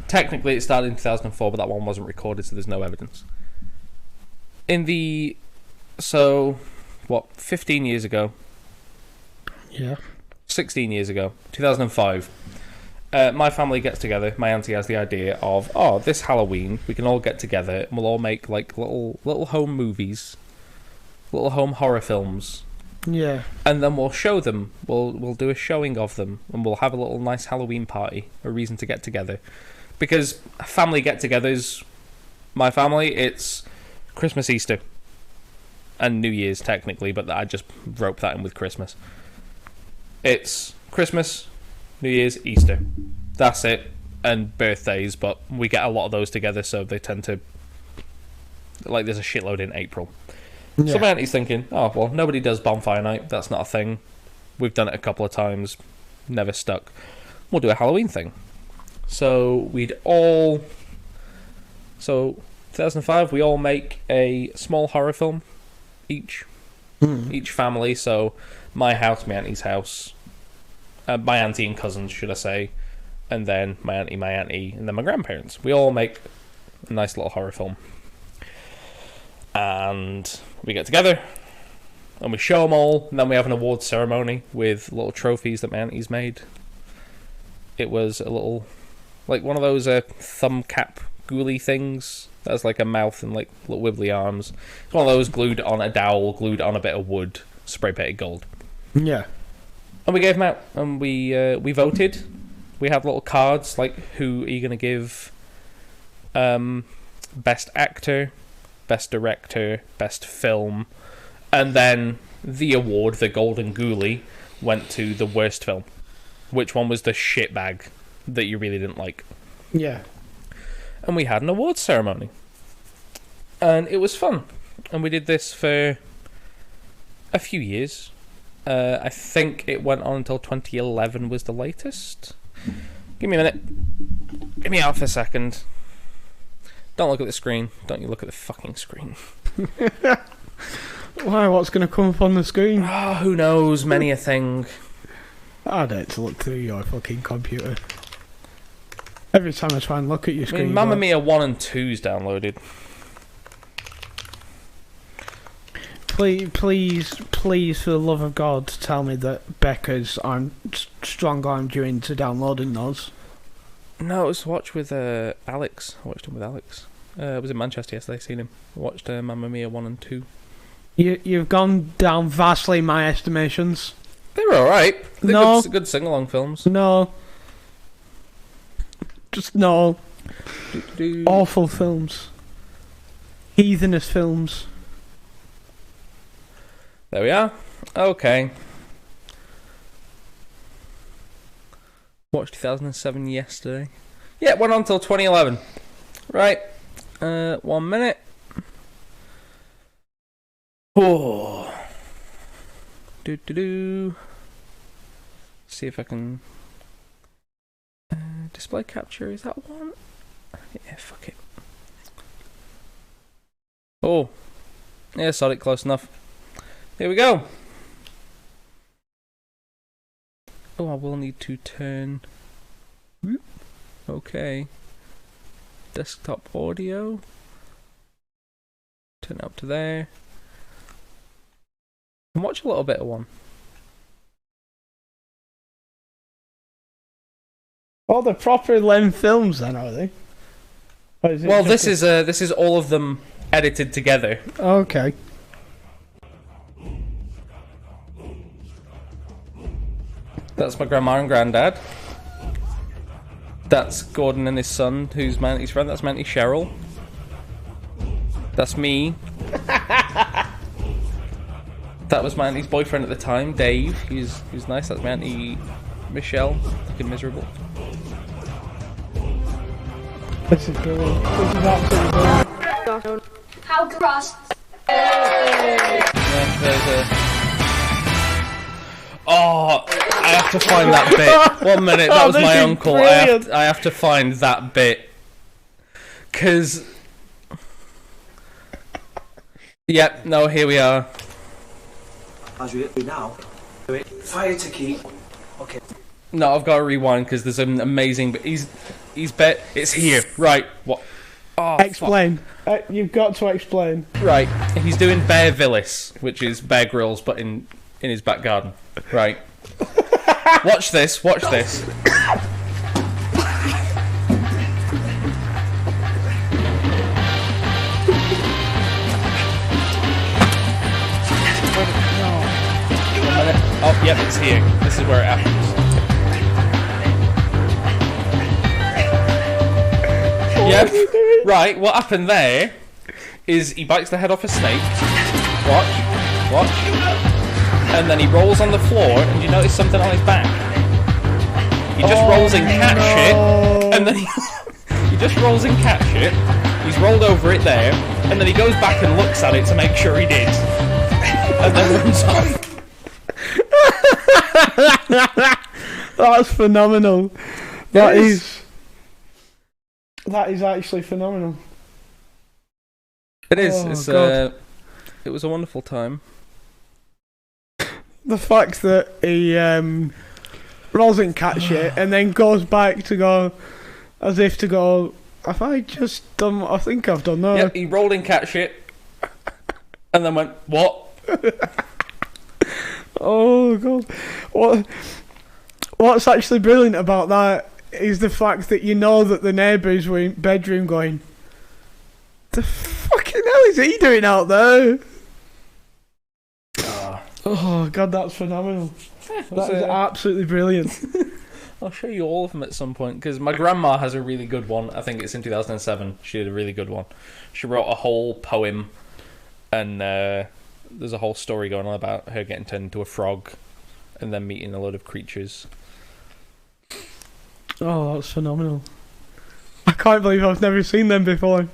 Technically it started in 2004, but that one wasn't recorded, so there's no evidence. 15 years ago. Yeah. 16 years ago, 2005. My family gets together. My auntie has the idea of, this Halloween we can all get together and we'll all make like little home movies, little home horror films. Yeah. And then we'll show them. We'll do a showing of them, and we'll have a little nice Halloween party, a reason to get together. Because family get-togethers, my family, it's Christmas, Easter, and New Year's technically, but I just rope that in with Christmas. It's Christmas, New Year's, Easter. That's it. And birthdays, but we get a lot of those together, so they tend to... Like, there's a shitload in April. Yeah. So my auntie's thinking, nobody does bonfire night. That's not a thing. We've done it a couple of times. Never stuck. We'll do a Halloween thing. So 2005, we all make a small horror film each. Each family. So my house, my auntie's house, my auntie and cousins, should I say, and then my auntie, and then my grandparents. We all make a nice little horror film. And we get together, and we show them all, and then we have an awards ceremony with little trophies that my auntie's made. It was a little, like one of those thumb cap ghoulie things that has like a mouth and like little wibbly arms. It's one of those glued on a dowel, glued on a bit of wood, spray painted gold. Yeah. And we gave them out, and we voted. We had little cards like, who are you going to give best actor, best director, best film, and then the award, the Golden Ghoulie, went to the worst film. Which one was the shitbag that you really didn't like? Yeah. And we had an awards ceremony. And it was fun. And we did this for a few years. I think it went on until 2011 was the latest. Give me a minute. Give me out for a second. Don't look at the screen. Don't you look at the fucking screen. Why? What's going to come up on the screen? Oh, who knows? Many a thing. I don't to look through your fucking computer. Every time I try and look at your screen... Mamma Mia 1 and 2's downloaded. Please, for the love of God, tell me that Becca's strong-armed you into downloading those. No, it was watched with Alex. I watched him with Alex. I was in Manchester yesterday, seen him. I watched Mamma Mia 1 and 2. You've gone down vastly in my estimations. They were alright. They're No. good sing-along films. No. Just no. Awful films. Heathenous films. There we are. Okay. Watched 2007 yesterday. Yeah, it went on till 2011. Right. 1 minute. Oh. See if I can display capture. Is that one? Yeah, fuck it. Oh. Yeah, saw it close enough. Here we go. Oh, I will need to turn. Okay. Desktop audio. Turn it up to there. And watch a little bit of one. Oh, they're proper length films then, are they? Well, this is all of them edited together. Okay. That's my grandma and granddad. That's Gordon and his son, who's my auntie's friend. That's my auntie Cheryl. That's me. That was my auntie's boyfriend at the time, Dave. He's nice. That's my auntie Michelle. Fucking miserable. This is brilliant. This is absolutely brilliant. How gross. Oh, I have to find that bit. 1 minute, that was my uncle. I have to find that bit. Because... Yep, no, here we are. As we do now, fire to keep. Okay. No, I've got to rewind because there's an amazing... But he's bet... It's here. Right, what? Oh, explain. You've got to explain. Right, he's doing Bear Villas, which is Bear Grylls, but in his back garden. Right. Watch this, watch this. Oh, yep, it's here. This is where it happens. Yep. Right, what happened there is he bites the head off a snake. Watch. And then he rolls on the floor, and you notice something on his back. He just rolls in cat shit, and then he just rolls in cat shit. He's rolled over it there, and then he goes back and looks at it to make sure he did. And then runs off. That's phenomenal. That is actually phenomenal. It is. Oh, it's God. It was a wonderful time. The fact that he rolls in cat shit, and then goes back to go, as if to go, have I just done what I think I've done now? Yep, he rolled in cat shit, and then went, what? Oh, God. What's actually brilliant about that is the fact that you know that the neighbours were in bedroom going, the fucking hell is he doing out there? Oh, God, that's phenomenal. That is absolutely brilliant. I'll show you all of them at some point, because my grandma has a really good one. I think it's in 2007. She did a really good one. She wrote a whole poem, and there's a whole story going on about her getting turned into a frog and then meeting a load of creatures. Oh, that's phenomenal. I can't believe I've never seen them before.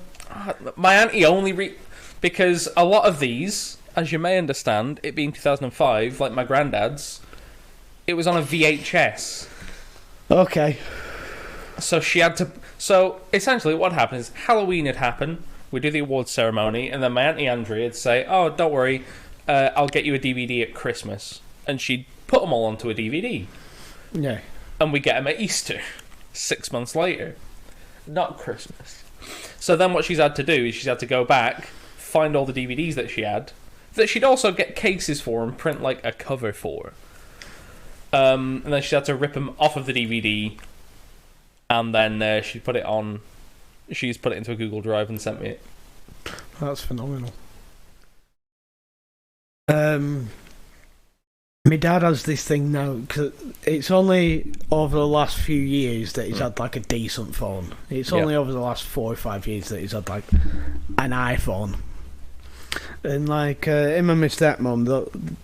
My auntie only because a lot of these, as you may understand, it being 2005, like my granddad's, it was on a VHS. Okay. So she had to... So, essentially, what happened is Halloween had happened, we do the awards ceremony, and then my auntie Andrea would say, oh, don't worry, I'll get you a DVD at Christmas. And she'd put them all onto a DVD. Yeah. And we get them at Easter, 6 months later. Not Christmas. So then what she's had to do is she's had to go back, find all the DVDs that she had, that she'd also get cases for and print like a cover for. And then she had to rip them off of the DVD, and then she put it on. She's put it into a Google Drive and sent me it. That's phenomenal. My dad has this thing now, cause it's only over the last few years that he's had like a decent phone. It's only over the last 4 or 5 years that he's had like an iPhone. And like him and my stepmom,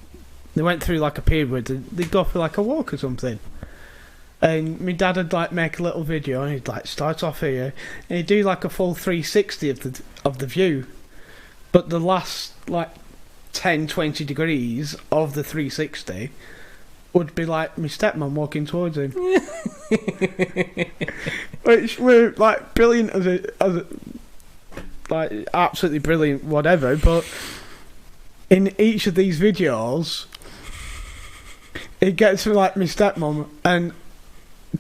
they went through like a period where they'd go for like a walk or something. And my dad would like make a little video, and he'd like start off here, and he'd do like a full 360 of the view. But the last like 10-20 degrees of the 360 would be like my stepmom walking towards him. Which were like brilliant as a like absolutely brilliant whatever, but in each of these videos it gets to like my stepmom, and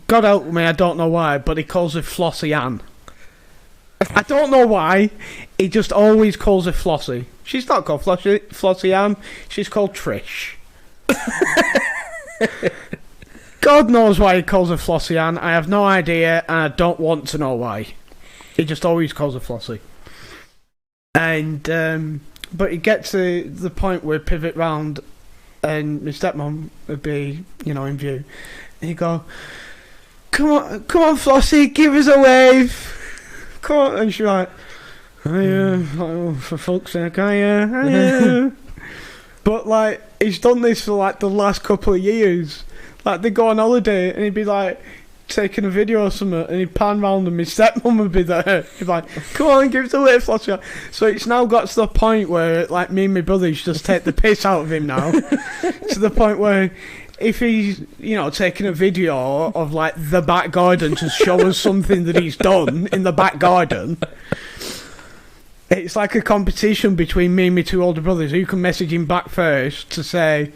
God help me, I don't know why, but he calls her Flossie Ann. I don't know why, he just always calls her Flossie. She's not called Flossie Ann, she's called Trish. God knows why he calls her Flossie Ann, I have no idea, and I don't want to know why. He just always calls her Flossie. And, but it gets to the point where pivot round, and my stepmom would be, you know, in view. And he'd go, come on, Flossie, give us a wave. Come on. And she's like, oh, for fuck's sake, hiya. But, like, he's done this for, like, the last couple of years. Like, they go on holiday, and he'd be, like, taking a video or something, and he'd pan round, and my stepmom would be there. He'd be like, come on, give us a wave, Flossie. So it's now got to the point where, like, me and my brothers just take the piss out of him now. To the point where if he's, you know, taking a video of like the back garden to show us something that he's done in the back garden, it's like a competition between me and my 2 older brothers who can message him back first to say,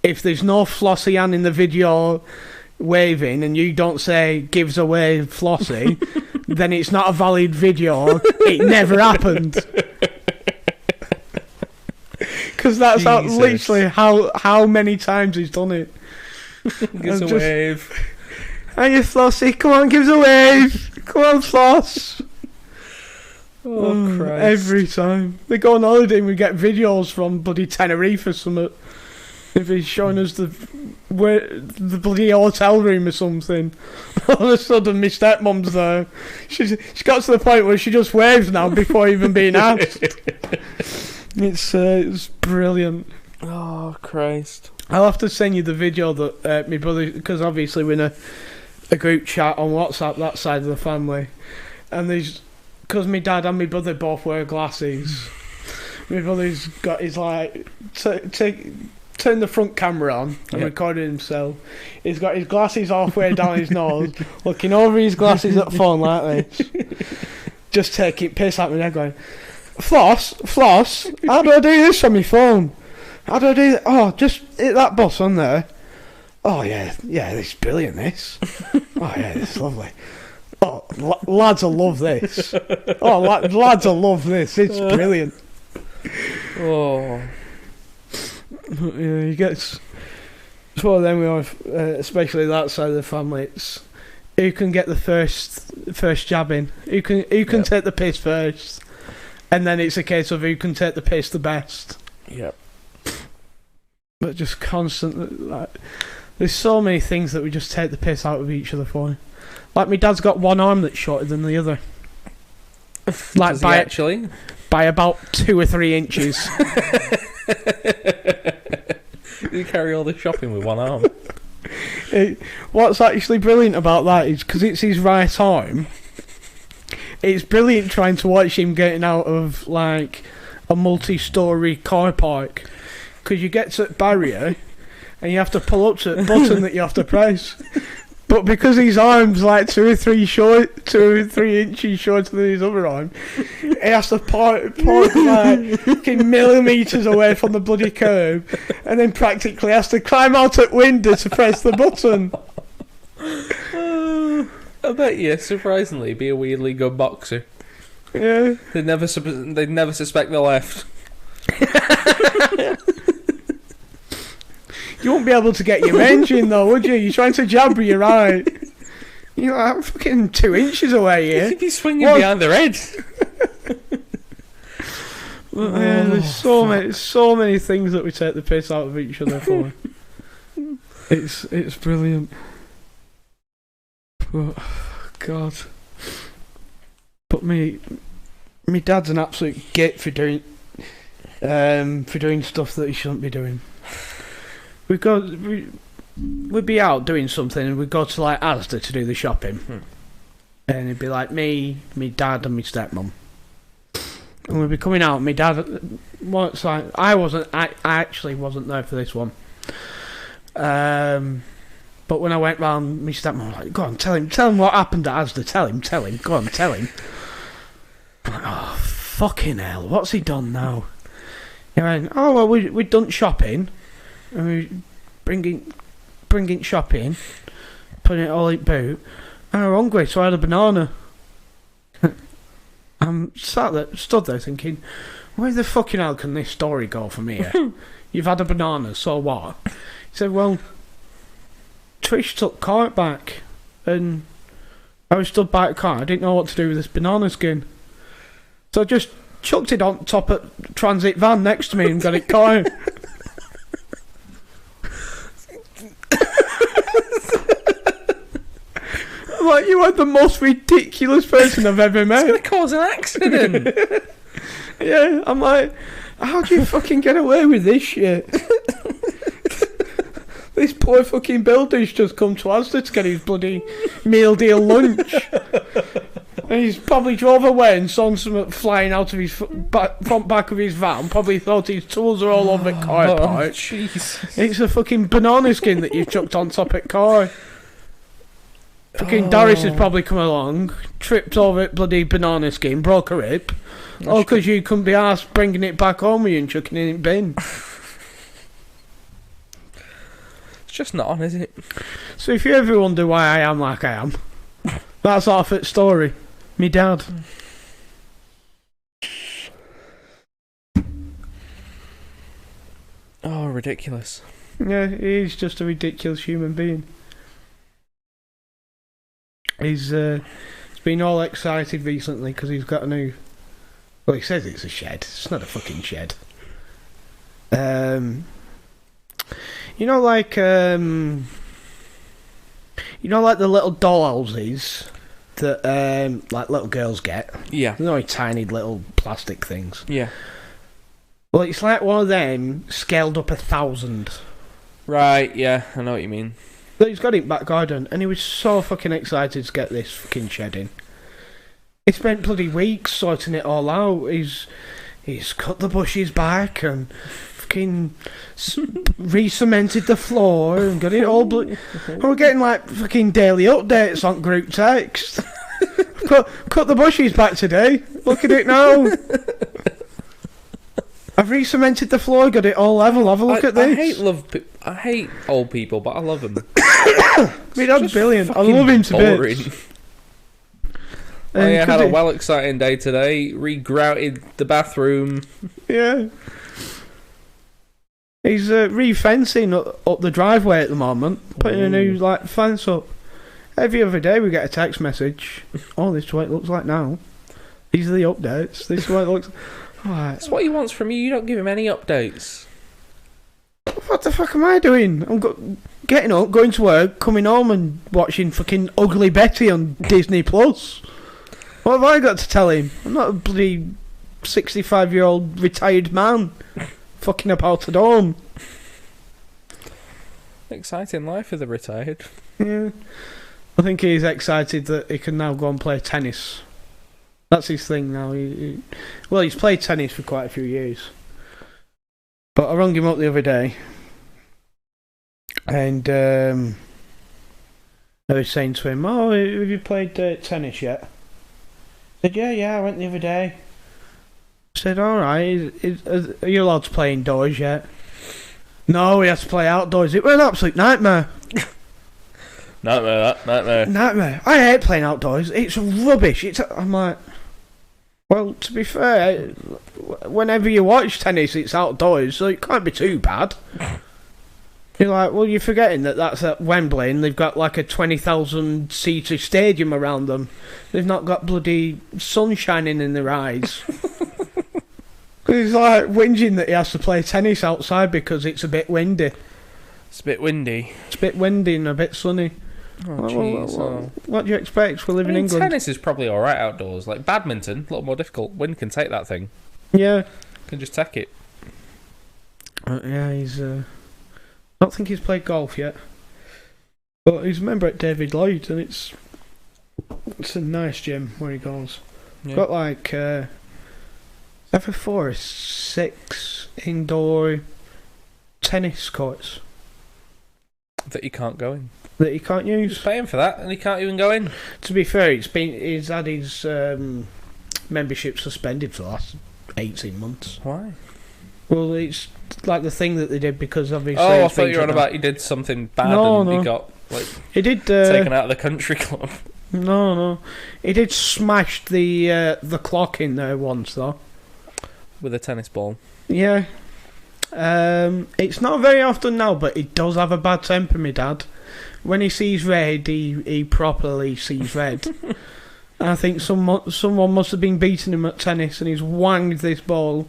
if there's no Flossie Ann in the video waving and you don't say gives away Flossie, then it's not a valid video. It never happened. Because that's literally how many times he's done it. Gives a wave. Hiya, Flossie, come on, give us a wave. Come on, Floss. Oh, Christ. Every time. We go on holiday and we get videos from bloody Tenerife or something. If he's showing us the bloody hotel room or something. All of a sudden, my stepmom's there. She's got to the point where she just waves now before even being asked. It's brilliant. Oh, Christ. I'll have to send you the video that my brother, because obviously we're in a group chat on WhatsApp, that side of the family, and because my dad and my brother both wear glasses, my brother's got his like turn the front camera on and recording himself. He's got his glasses halfway down his nose, looking over his glasses at the phone like this, just taking piss at me. They're going, Floss, how do I do this on my phone? How do I do that? Oh, just hit that button there. Oh yeah, this is brilliant. This. Oh yeah, it's lovely. Oh, lads will love this. Oh, lads will love this. It's brilliant. Oh. Yeah, he gets. It's one of them we have, especially that side of the family. It's who can get the first jab in. Who can take the piss first, and then it's a case of who can take the piss the best. Yep. But just constantly, like, there's so many things that we just take the piss out of each other for. Like, my dad's got one arm that's shorter than the other. Like, actually? By about 2 or 3 inches. You carry all the shopping with one arm. What's actually brilliant about that is because it's his right arm. It's brilliant trying to watch him getting out of, like, a multi-storey car park. Because you get to the barrier and you have to pull up to the button that you have to press. But because his arm's like 2 or 3 inches shorter than his other arm, he has to park like fucking millimetres away from the bloody curb, and then practically has to climb out at window to press the button. I bet you, surprisingly, be a weirdly good boxer. Yeah. They'd never suspect the left. You won't be able to get your range in though, would you? You're trying to jab with your right. You're like fucking 2 inches away here. You think he's swinging behind their head? Yeah, there's so many things that we take the piss out of each other for. It's brilliant. But, God. But me dad's an absolute git for doing stuff that he shouldn't be doing. We'd be out doing something and we'd go to like Asda to do the shopping, and it'd be like me dad and my stepmom, and we'd be coming out. My dad, what's like, I actually wasn't there for this one, but when I went round, my stepmom was like, "Go on, tell him what happened at Asda. Tell him, go on, tell him." I'm like, oh fucking hell, what's he done now? He went, oh well, we'd done shopping. And we bringing shopping, putting it all in boot, and I was hungry, so I had a banana. I'm stood there thinking, where the fucking hell can this story go from here? You've had a banana, so what? He said, well, Trish took cart back, and I was stood by the car. I didn't know what to do with this banana skin, so I just chucked it on top of the transit van next to me and got it caught. Like, you are the most ridiculous person I've ever met. It's going to cause an accident. Yeah, I'm like, how do you fucking get away with this shit? This poor fucking builder's just come to Asda to get his bloody meal deal lunch. And he's probably drove away and saw something flying out of his front back of his van. Probably thought his tools are all over the car park. Jesus. It's a fucking banana skin that you've chucked on top of the car. Fucking Doris has probably come along, tripped over bloody banana skin, broke her hip. All because you couldn't be arsed bringing it back home with you and chucking it in the bin. It's just not on, is it? So if you ever wonder why I am like I am, that's half its story. Me dad. Oh, ridiculous. Yeah, he's just a ridiculous human being. He's been all excited recently because he's got a new... Well, he says it's a shed. It's not a fucking shed. You know, like the little doll houses that like little girls get. Yeah. You know, tiny little plastic things. Yeah. Well, it's like one of them scaled up 1,000. Right. Yeah, I know what you mean. But he's got it back garden, and he was so fucking excited to get this fucking shed in. He spent bloody weeks sorting it all out. He's cut the bushes back and fucking re-cemented the floor and got it all. We're getting like fucking daily updates on group text. cut the bushes back today. Look at it now. I've re-cemented the floor, got it all level. Have a look at this. I hate old people, but I love them. My dad's brilliant. I love him to bits. I had a well exciting day today. Regrouted the bathroom. Yeah. He's re-fencing up the driveway at the moment, putting a new fence up. Every other day we get a text message. Oh, this is what it looks like now. These are the updates. This is what it looks. Right. That's what he wants from you. You don't give him any updates. What the fuck am I doing? I'm getting up, going to work, coming home and watching fucking Ugly Betty on Disney Plus. What have I got to tell him? I'm not a bloody 65-year-old retired man fucking about at home. Exciting life for the retired. Yeah. I think he's excited that he can now go and play tennis. That's his thing now. He's played tennis for quite a few years. But I rang him up the other day. And I was saying to him, "Oh, have you played tennis yet?" I said, yeah, I went the other day. I said, alright, are you allowed to play indoors yet? No, he has to play outdoors. It was an absolute nightmare. Nightmare. I hate playing outdoors. It's rubbish. I'm like, well, to be fair, whenever you watch tennis, it's outdoors, so it can't be too bad. You're like, well, you're forgetting that's at Wembley and they've got like a 20,000-seater stadium around them. They've not got bloody sun shining in their eyes. He's like whinging that he has to play tennis outside because it's a bit windy. It's a bit windy. It's a bit windy and a bit sunny. Oh, jeez. What do you expect? We live in England. Tennis is probably alright outdoors. Like badminton, a lot more difficult. Wind can take that thing. Yeah. Can just take it. Yeah, he's... I don't think he's played golf yet. But he's a member at David Lloyd, and it's a nice gym where he goes. Yeah. Got like... ever 4 or 6 indoor tennis courts. That you can't go in. That you can't use. He's paying for that and he can't even go in. To be fair, he's had his membership suspended for the last 18 months. Why? Well, it's like the thing that they did because obviously... Oh, I thought you were on about he did something bad he got he did, taken out of the country club. No. He did smash the clock in there once, though. With a tennis ball. Yeah. It's not very often now, but he does have a bad temper, my dad. When he sees red, he properly sees red. I think someone must have been beating him at tennis and he's wanged this ball.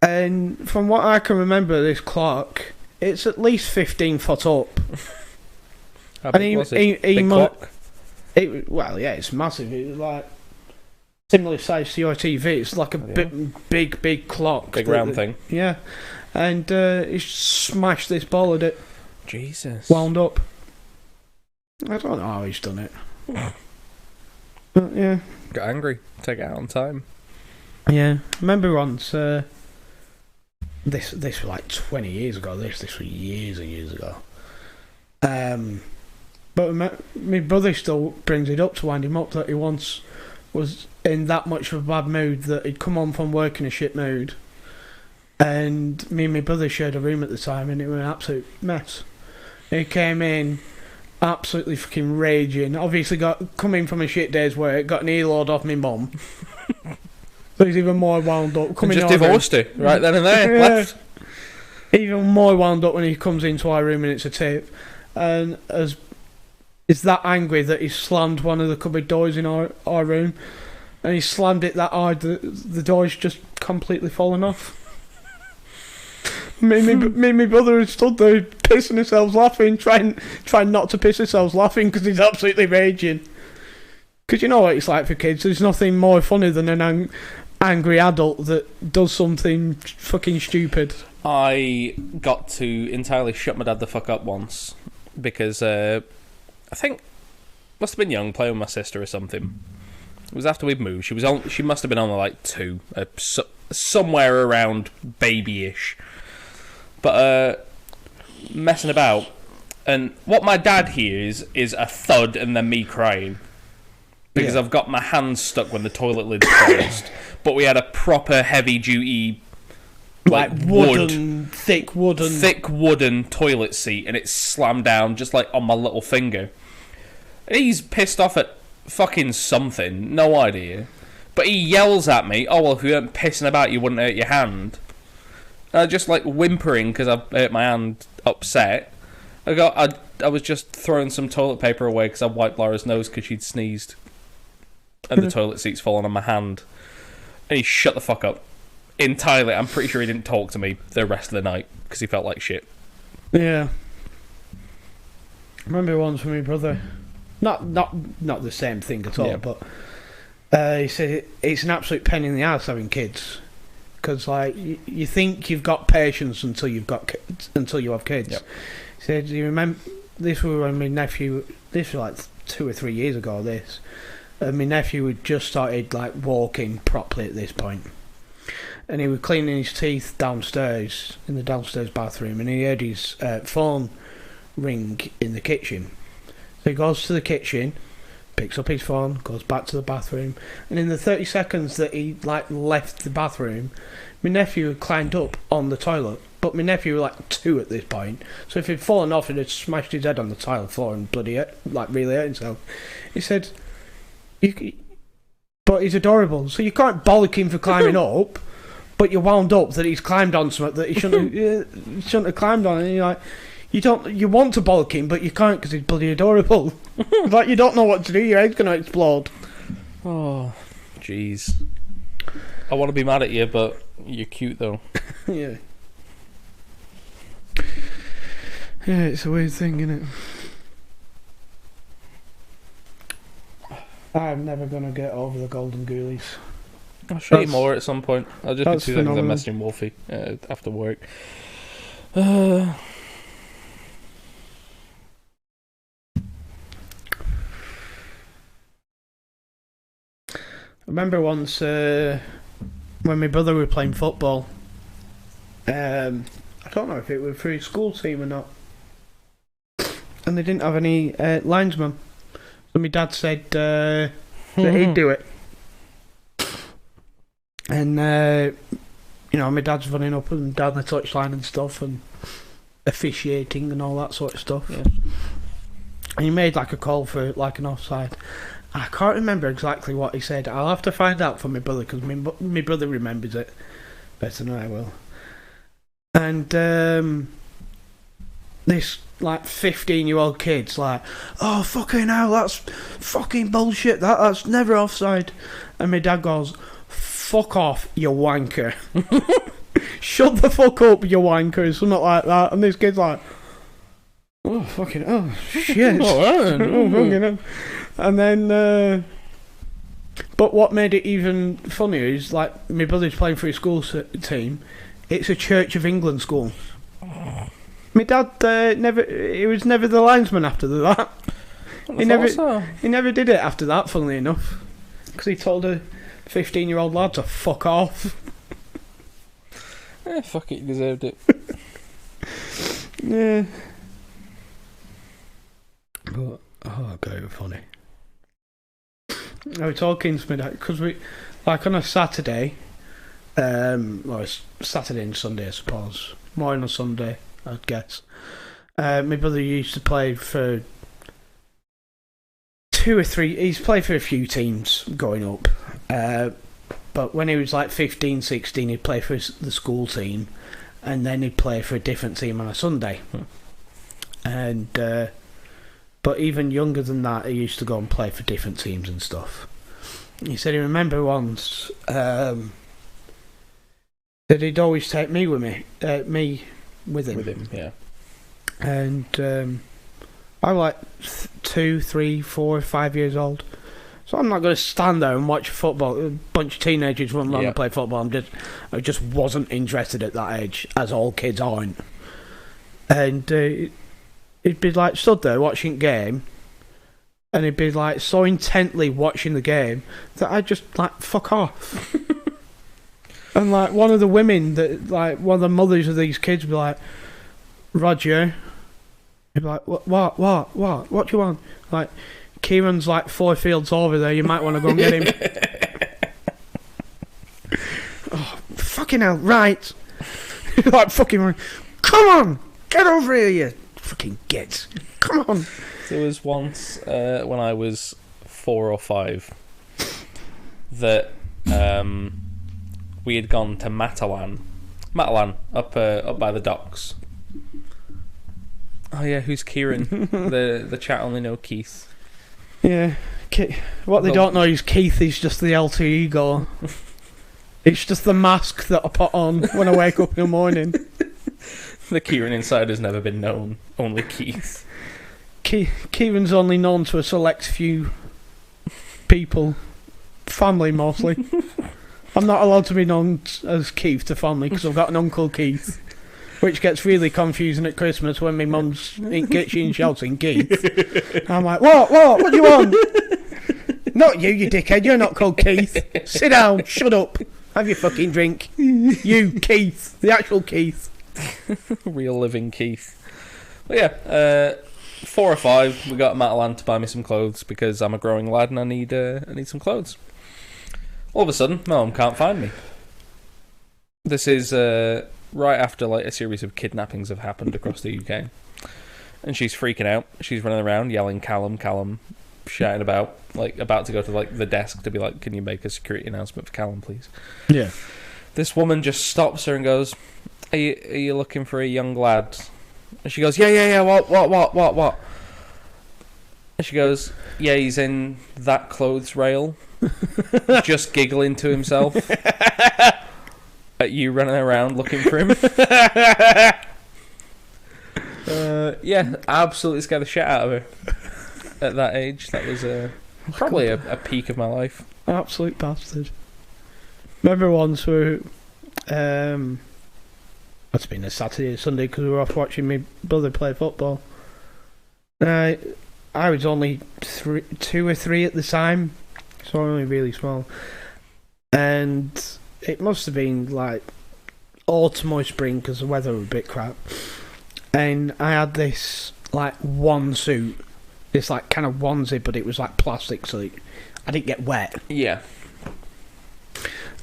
And from what I can remember, this clock, it's at least 15 foot up. How big was it? Big clock? Well, yeah, it's massive. It was like similar size to your TV. It's like a big clock. Big round thing. Yeah. And he smashed this ball at it. Jesus. Wound up. I don't know how he's done it. But yeah. Got angry. Take it out on time. Yeah. I remember once, this was like 20 years ago. This was years and years ago. But my brother still brings it up to wind him up that he once was in that much of a bad mood that he'd come home from work in a shit mood. And me and my brother shared a room at the time and it was an absolute mess. He came in absolutely fucking raging. Obviously coming from a shit day's work, got an ear-load off my mum. So he's even more wound up. Just divorced her right then and there. Yeah. Left. Even more wound up when he comes into our room and it's a tape. And is that angry that he slammed one of the cupboard doors in our room. And he slammed it that hard that the door's just completely fallen off. Me and my brother had stood there pissing ourselves laughing, trying not to piss ourselves laughing because he's absolutely raging. Because you know what it's like for kids, there's nothing more funny than an angry adult that does something fucking stupid. I got to entirely shut my dad the fuck up once because I think must have been young, playing with my sister or something. It was after we'd moved. She must have been on like 2, somewhere around babyish. But messing about, and what my dad hears is a thud and then me crying because I've got my hands stuck when the toilet lid's closed. But we had a proper heavy duty like thick wooden toilet seat, and it's slammed down just like on my little finger. And he's pissed off at fucking something, no idea. But he yells at me, "Oh well, if you weren't pissing about, you wouldn't hurt your hand." Just like whimpering because I hurt my hand, upset. I was just throwing some toilet paper away because I wiped Laura's nose because she'd sneezed, and the toilet seat's fallen on my hand. And he shut the fuck up entirely. I'm pretty sure he didn't talk to me the rest of the night because he felt like shit. Yeah. I remember once with my brother. Not the same thing at all, but he said it's an absolute pain in the ass having kids, because like you think you've got patience until you have kids. Yep. He said, "Do you remember this was when my nephew? This was like 2 or 3 years ago. And my nephew had just started like walking properly at this point, and he was cleaning his teeth downstairs in the downstairs bathroom, and he heard his phone ring in the kitchen." So he goes to the kitchen, picks up his phone, goes back to the bathroom, and in the 30 seconds that he like left the bathroom, my nephew had climbed up on the toilet. But my nephew was like 2 at this point, so if he'd fallen off, he'd have smashed his head on the tile floor and bloody really hurt himself. He said, "But he's adorable, so you can't bollock him for climbing up, but you're wound up that he's climbed on something that he shouldn't have climbed on." And you're like, you want to bollock him, but you can't because he's bloody adorable. Like, you don't know what to do, your head's going to explode. Oh, jeez. I want to be mad at you, but you're cute, though. Yeah. Yeah, it's a weird thing, isn't it? I'm never going to get over the Golden Ghoulies. I'll show you more at some point. I'll just be 2 seconds. I'm messaging Wolfie after work. I remember once when my brother was playing football. I don't know if it was for his school team or not, and they didn't have any linesmen. So my dad said that he'd do it. And my dad's running up and down the touchline and stuff, and officiating and all that sort of stuff. Yeah. And he made like a call for like an offside. I can't remember exactly what he said. I'll have to find out from my brother, because my brother remembers it better than I will. And this like 15-year-old kid's like, "Oh fucking hell, that's fucking bullshit. That's never offside." And my dad goes, "Fuck off, you wanker." "Shut the fuck up, you wanker," something like that. And this kid's like, "Oh fucking oh shit." Oh fucking hell. And then, but what made it even funnier is, like, my brother's playing for his school team. It's a Church of England school. My dad he was never the linesman after that. He never did it after that, funnily enough, because he told a 15-year-old lad to fuck off. Fuck it, he deserved it. Yeah. But God, it was funny. I was talking to my dad because we, like, on a Saturday, it's Saturday and Sunday, I suppose, more on a Sunday, I'd guess. My brother used to play for 2 or 3. He's played for a few teams growing up, but when he was like 15, 16, he'd play for the school team, and then he'd play for a different team on a Sunday. And but even younger than that, he used to go and play for different teams and stuff. He said he remember once that he'd always take me with him. With him, yeah. And I'm like 2, 3, 4, 5 years old, so I'm not going to stand there and watch football. A bunch of teenagers run around and play football. I just wasn't interested at that age, as all kids aren't. And he'd be like stood there watching game, and he'd be like so intently watching the game that I'd just like fuck off. And like one of the women that, like, one of the mothers of these kids would be like, "Roger," he'd be like, what do you want? Like, "Kieran's like 4 fields over there, you might want to go and get him." Oh, fucking hell, right. Like fucking, come on, get over here, you fucking git. Come on. There was once when I was 4 or 5 that we had gone to Matalan up by the docks. Oh yeah, who's Kieran? the chat only know Keith. Yeah, what they don't know is Keith is just the alter ego. It's just the mask that I put on when I wake up in the morning. The Kieran inside has never been known. Only Keith. Kieran's only known to a select few people. Family, mostly. I'm not allowed to be known as Keith to family because I've got an Uncle Keith. Which gets really confusing at Christmas when my mum's in the kitchen shouting Keith. I'm like, what do you want? Not you dickhead, you're not called Keith. Sit down, shut up, have your fucking drink. You, Keith, the actual Keith. Real living Keith. But yeah, 4 or 5, we got Matalan to buy me some clothes because I'm a growing lad and I need some clothes. All of a sudden, my mum can't find me. This is right after like a series of kidnappings have happened across the UK, and she's freaking out. She's running around yelling Callum, shouting about to go to like the desk to be like, can you make a security announcement for Callum, please? Yeah. This woman just stops her and goes, are you looking for a young lad? And she goes, yeah, what? And she goes, yeah, he's in that clothes rail. Just giggling to himself at you running around looking for him. Yeah, absolutely scared the shit out of her at that age. That was probably a peak of my life. Absolute bastard. Remember once we it's been a Saturday or Sunday because we were off watching my brother play football. I was only 2 or 3 at the time, so only really small. And it must have been like autumn or spring because the weather was a bit crap. And I had this like one suit, this like kind of onesie, but it was like plastic, so I didn't get wet. Yeah.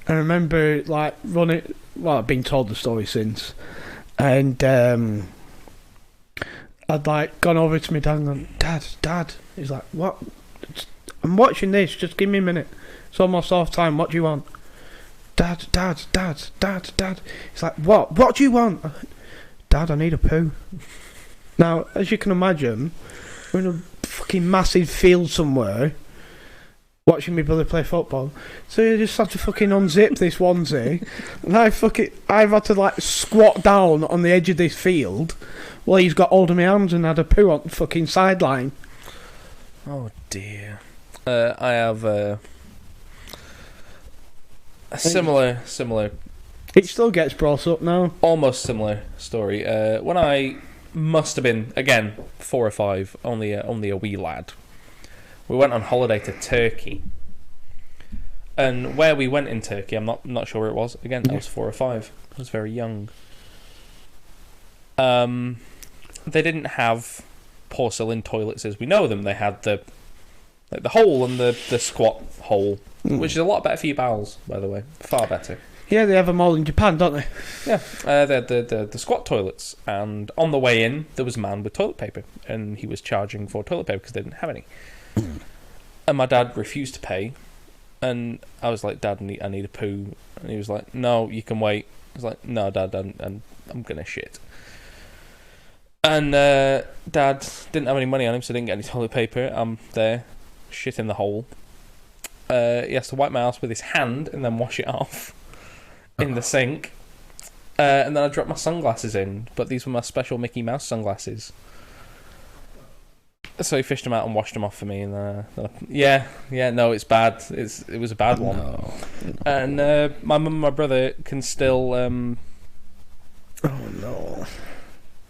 I remember like running. Well, I've been told the story since, and I'd like gone over to my dad and gone, Dad. He's like, what? I'm watching this. Just give me a minute. It's almost half time. What do you want? Dad. He's like, what? What do you want? Dad, I need a poo. Now, as you can imagine, we're in a fucking massive field somewhere, watching my brother play football. So you just had to fucking unzip this onesie, and I've had to like squat down on the edge of this field while he's got hold of my arms and had a poo on the fucking sideline. Oh dear. I have a similar, It still gets brought up now. almost similar story. When I must have been again 4 or 5, only a wee lad. We went on holiday to Turkey, and where we went in Turkey, I'm not sure where it was. Again, I was 4 or 5. I was very young. They didn't have porcelain toilets as we know them. They had the hole and the squat hole, which is a lot better for your bowels, by the way. Far better. Yeah, they have them all in Japan, don't they? Yeah, they had the squat toilets, and on the way in, there was a man with toilet paper, and he was charging for toilet paper because they didn't have any. And my dad refused to pay, and I was like, Dad, I need a poo. And he was like, no, you can wait. I was like, no, Dad, I'm gonna shit. And Dad didn't have any money on him, so didn't get any toilet paper. I'm there, shit in the hole. He has to wipe my ass with his hand and then wash it off in the sink. And then I dropped my sunglasses in, but these were my special Mickey Mouse sunglasses. So he fished them out and washed them off for me, and no, it's bad. It was a bad one. No. And my mum and my brother can still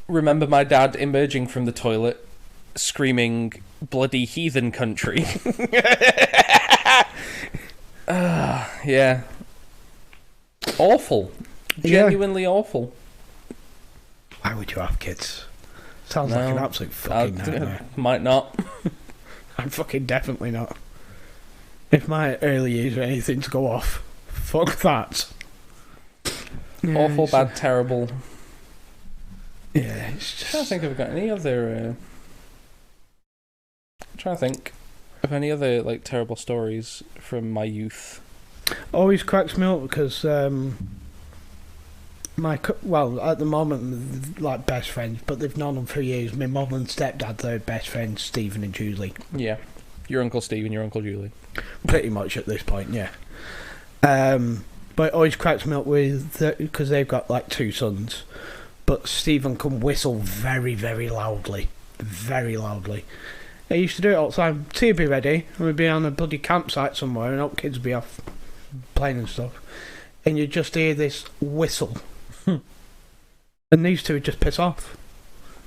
remember my dad emerging from the toilet, screaming "bloody heathen country." Yeah, awful, genuinely awful. Why would you have kids? Sounds like an absolute fucking nightmare. Might not. I'm fucking definitely not. If my early years are anything to go off, fuck that. Yeah, Awful, it's- bad, terrible. Yeah, it's I just. don't think I've got any other. I'm trying to think of any other like terrible stories from my youth. Always cracks me up because well, at the moment, like best friends, but they've known them for years. My mum and stepdad, they're best friends, Stephen and Julie. Yeah, your Uncle Steve and your Uncle Julie. Pretty much at this point, yeah. But it always cracks me up with because they've got like 2 sons, but Stephen can whistle very, very loudly, very loudly. I used to do it all the time. Tea would be ready, and we'd be on a bloody campsite somewhere, and all kids would be off playing and stuff, and you'd just hear this whistle, and these 2 would just piss off.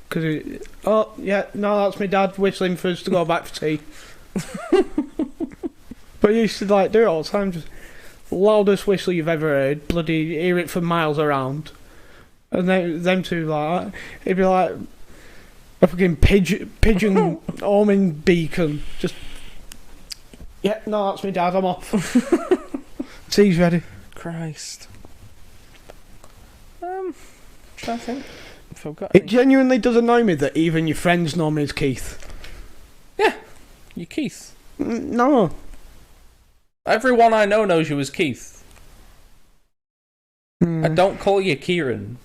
Because, oh, yeah, no, that's my dad whistling for us to go back for tea. But you used to, like, do it all the time, just loudest whistle you've ever heard, bloody hear it for miles around. And then them 2, like, it'd be like a fucking pigeon homing beacon. Just, yeah, no, that's my dad, I'm off. Tea's ready. Christ. Trying to think if I've got It any. genuinely does annoy me that even your friends know me as Keith. Yeah, you Keith. No. Everyone I know knows you as Keith. Mm. I don't call you Kieran.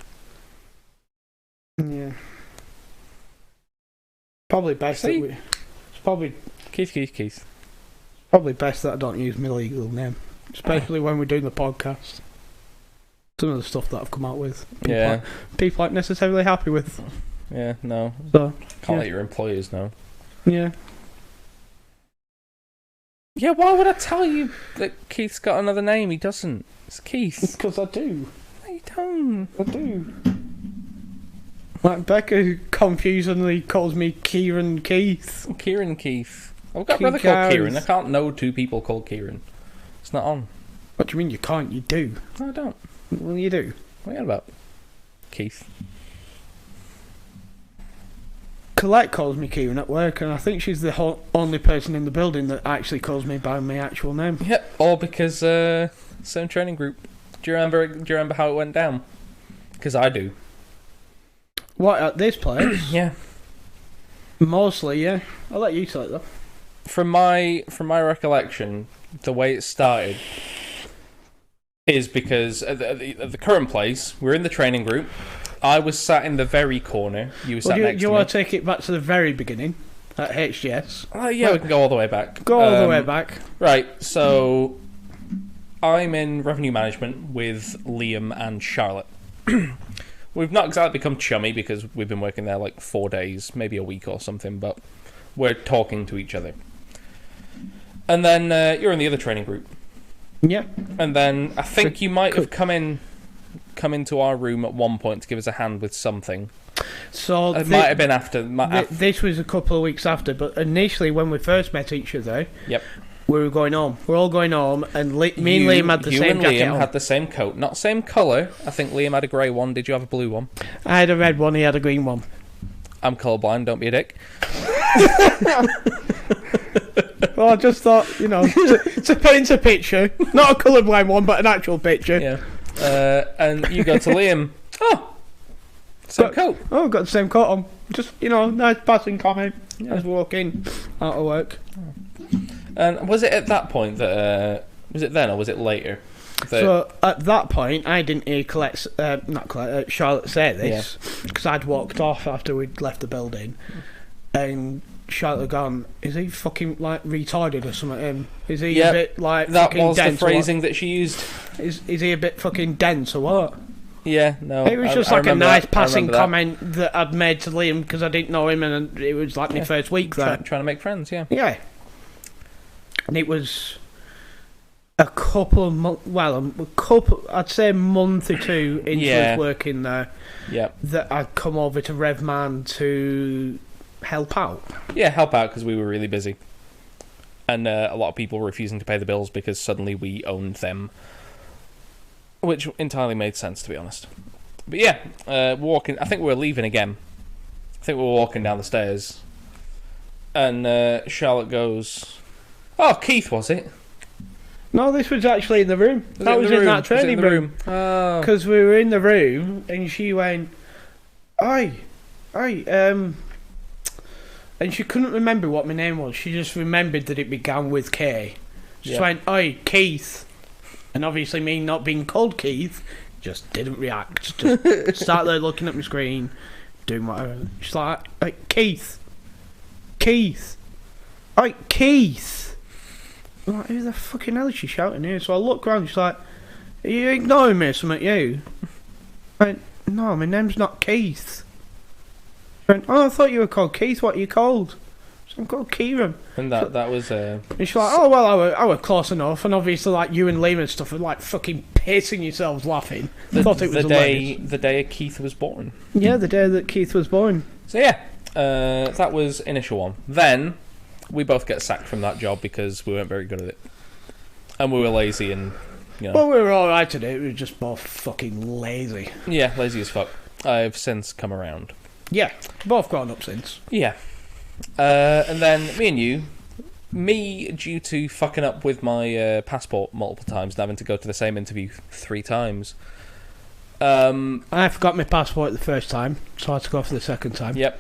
Yeah. Probably best See? that it's probably Keith. best that I don't use my legal name, especially when we're doing the podcast. Some of the stuff that I've come out with, people aren't necessarily happy with. Yeah, no. So Can't yeah. let your employers know. Yeah. Yeah, why would I tell you that Keith's got another name? He doesn't. It's Keith. Because I do. No, you don't. I do. Like Becca confusingly calls me Kieran Keith. Kieran Keith. I've got a Keith brother called Cowes. Kieran. I can't know 2 people called Kieran. It's not on. What do you mean you can't? You do. No, I don't. Well, you do. What are you on about? Keith. Colette calls me Kieran at work, and I think she's the only person in the building that actually calls me by my actual name. Yeah, all because same training group. Do you remember how it went down? Because I do. What, at this place? Yeah. Mostly, yeah. I'll let you tell it though. From my recollection, the way it started is because at the current place, we're in the training group. I was sat in the very corner. You were sat next you to want me. to take it back to the very beginning at HGS? Oh yeah, we can go all the way back. Go all the way back. Right, so I'm in revenue management with Liam and Charlotte. We've not exactly become chummy because we've been working there like 4 days, maybe a week or something, but we're talking to each other. And then you're in the other training group. Yeah. And then I think you might have come into our room at one point to give us a hand with something. So It might have been after. this was a couple of weeks after, but initially when we first met each other, Yep. we were going home. We're all going home, and me and Liam had the you same and jacket Liam on. had the same coat, not same colour. I think Liam had a grey one. Did you have a blue one? I had a red one, he had a green one. I'm colourblind. Don't be a dick. Well, I just thought, to paint a picture, not a colourblind one, but an actual picture. Yeah. And you go to Liam. Oh, same coat. Oh, got the same coat on. Just, nice passing comment as we walk in out of work. And was it at that point that was it then or was it later? So at that point, I didn't hear Charlotte say this because I'd walked off after we'd left the building, and Charlotte had gone, "Is he fucking like retarded or something? Is he a bit like that fucking was the dense? phrasing that she used. Is he a bit fucking dense or what?" Yeah, no. It was just I like a remember nice that. passing I remember that. comment that I'd made to Liam because I didn't know him, and it was like my first week there. Trying to make friends, yeah. Yeah. And it was a couple of months, I'd say a month or two into us working there, that I'd come over to RevMan to help out. Yeah, help out because we were really busy. And a lot of people were refusing to pay the bills because suddenly we owned them. Which entirely made sense, to be honest. But yeah, walking. I think we were leaving again. I think we were walking down the stairs. And Charlotte goes, "Oh, Keith, was it?" No, this was actually in the room. That was in that training room. Because we were in the room and she went, "Oi, and she couldn't remember what my name was. She just remembered that it began with K. She went, "Oi, Keith." And obviously me not being called Keith, just didn't react. Just sat there looking at my screen, doing whatever. She's like, Keith. Oi, Keith. I'm like, who the fucking hell is she shouting here? So I look around, she's like, "Are you ignoring me or something, you?" I went, "No, my name's not Keith." She went, "Oh, I thought you were called Keith. What are you called?" So I'm called Kieran. And that was... And she's like, "Oh, well, I were close enough." And obviously, like, you and Liam and stuff are, like, fucking pissing yourselves laughing. I thought it was the day Keith was born. Yeah, the day that Keith was born. So, yeah, that was initial one. Then, we both get sacked from that job because we weren't very good at it. And we were lazy and, you know... Well, we were alright at it. We were just both fucking lazy. Yeah, lazy as fuck. I've since come around. Yeah, both grown up since. Yeah. And then me due to fucking up with my passport multiple times and having to go to the same interview 3 times. I forgot my passport the first time, so I had to go for the second time. Yep.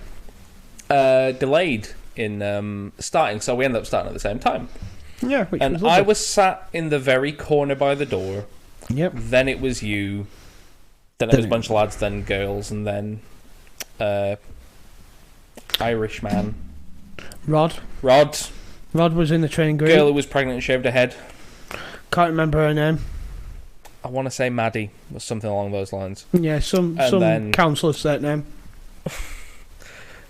Delayed in starting, so we ended up starting at the same time. Yeah, which and was lovely. I was sat in the very corner by the door. Yep. Then it was you. Then it was a bunch of lads, then girls, and then Irish man. Rod was in the training group. Girl who was pregnant and shaved her head. Can't remember her name. I want to say Maddie or something along those lines. Yeah, some counsellor said name.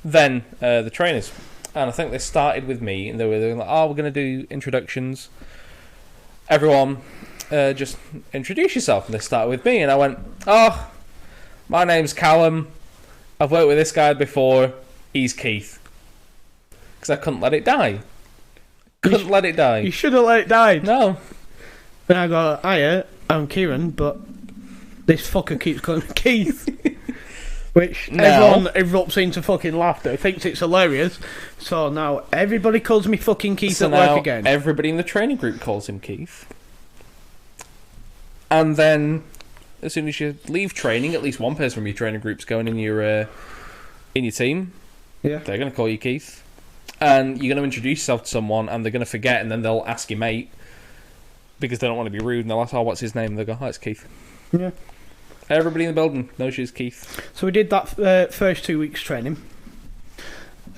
Then the trainers, and I think they started with me, and they were like, "Oh, we're going to do introductions. Everyone, just introduce yourself." And they started with me, and I went, "Oh, my name's Callum. I've worked with this guy before. He's Keith." Because I couldn't let it die. You should have let it die. No. Then I go, "Hiya, I'm Kieran, but this fucker keeps calling me Keith." Which everyone erupts into fucking laughter, thinks it's hilarious. So now everybody calls me fucking Keith at work again. Everybody in the training group calls him Keith. And then, as soon as you leave training, at least one person from your training group's going in your team. Yeah. They're going to call you Keith. And you're going to introduce yourself to someone, and they're going to forget, and then they'll ask your mate, because they don't want to be rude, and they'll ask, "Oh, what's his name?" And they'll go, "Oh, it's Keith." Yeah. Everybody in the building knows she's Keith. So we did that first 2 weeks training.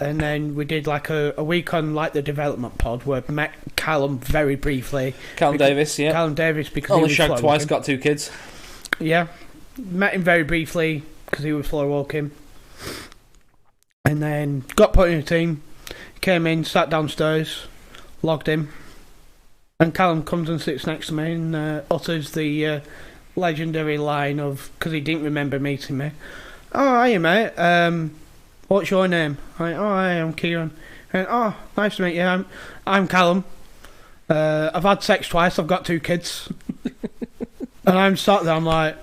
And then we did like a week on like the development pod where we met Callum very briefly. Callum Davis, yeah. Callum Davis because only he was shagged twice, walking. got 2 kids. Yeah. Met him very briefly because he was floor walking. And then got put in a team. Came in, sat downstairs, logged in. And Callum comes and sits next to me and utters the legendary line of, because he didn't remember meeting me, "Oh, hiya mate, what's your name?" I went, "Oh, hi, I'm Kieran." And, "Oh, nice to meet you, I'm Callum. I've had sex twice, I've got 2 kids." And I'm sat there, I'm like,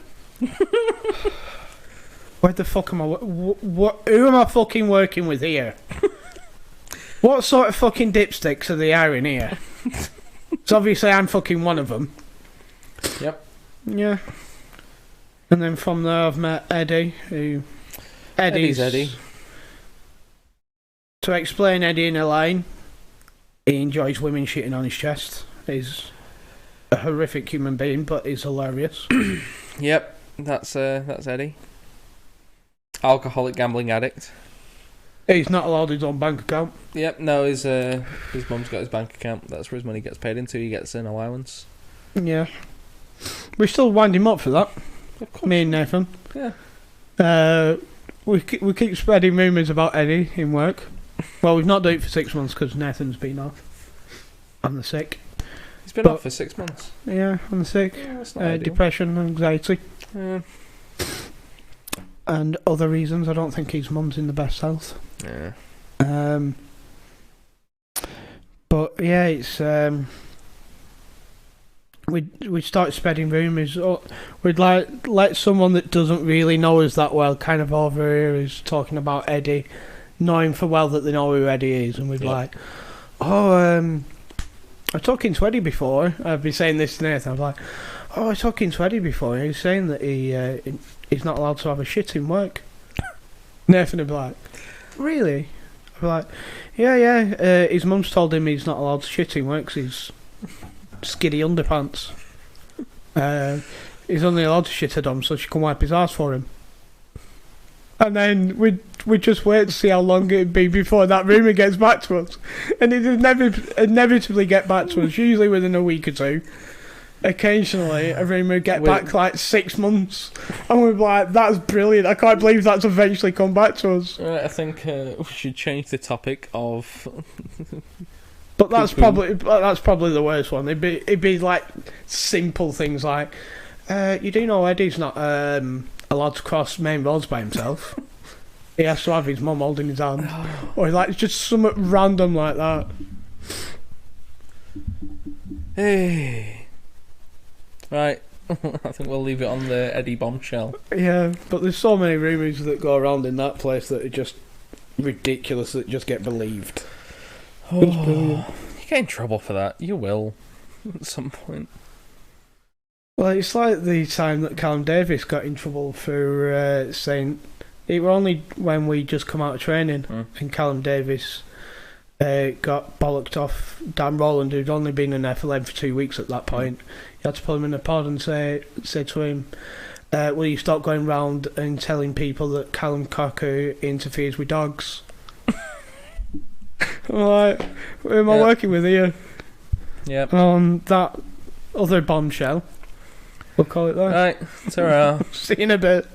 where the fuck am I, who am I fucking working with here? What sort of fucking dipsticks are they hiring here? So obviously I'm fucking one of them. Yep. Yeah. And then from there I've met Eddie, who... Eddie's Eddie. To explain Eddie in a line, he enjoys women shitting on his chest. He's a horrific human being, but he's hilarious. Yep, that's Eddie. Alcoholic gambling addict. He's not allowed his own bank account. Yep, no, his mum's got his bank account. That's where his money gets paid into. He gets an allowance. Yeah. We still wind him up for that. Of course. Me and Nathan. Yeah. We keep spreading rumours about Eddie in work. Well, we've not done it for 6 months because Nathan's been off. On the sick. He's been off for 6 months. Yeah, on the sick. Yeah, that's not ideal. Depression, anxiety. Yeah. And other reasons. I don't think his mum's in the best health. Yeah. But yeah, it's we start spreading rumours. We'd like let someone that doesn't really know us that well kind of over here is talking about Eddie, knowing for well that they know who Eddie is, and we'd like, "Oh, I was talking to Eddie before. I've been saying this to Nathan. I was like, I was talking to Eddie before. He was saying that he's not allowed to have a shit in work. Nathan would be like, really? I'd be like, yeah. His mum's told him he's not allowed to shit in work 'cause he's skiddy underpants. He's only allowed to shit at home so she can wipe his arse for him. And then we'd just wait to see how long it'd be before that rumour gets back to us. And it'd inevitably get back to us, usually within a week or two. Occasionally, a rumour would get back like 6 months. And we'd be like, that's brilliant. I can't believe that's eventually come back to us. I think we should change the topic of... But that's probably the worst one. It'd be like simple things like, you do know Eddie's not allowed to cross main roads by himself. He has to have his mum holding his hand, or like just something random like that. Hey, right. I think we'll leave it on the Eddie bombshell. Yeah, but there's so many rumours that go around in that place that are just ridiculous that just get believed. It's brilliant. You get in trouble for that. You will at some point. Well, it's like the time that Callum Davis got in trouble for saying it were only when we just come out of training and Callum Davis got bollocked off Dan Rowland, who'd only been in there for 2 weeks at that point. You had to pull him in a pod and say to him, will you stop going round and telling people that Callum Cocker interferes with dogs? I'm like, who am I working with here? Yep. On that other bombshell. We'll call it that. Right, ta-ra. See you in a bit.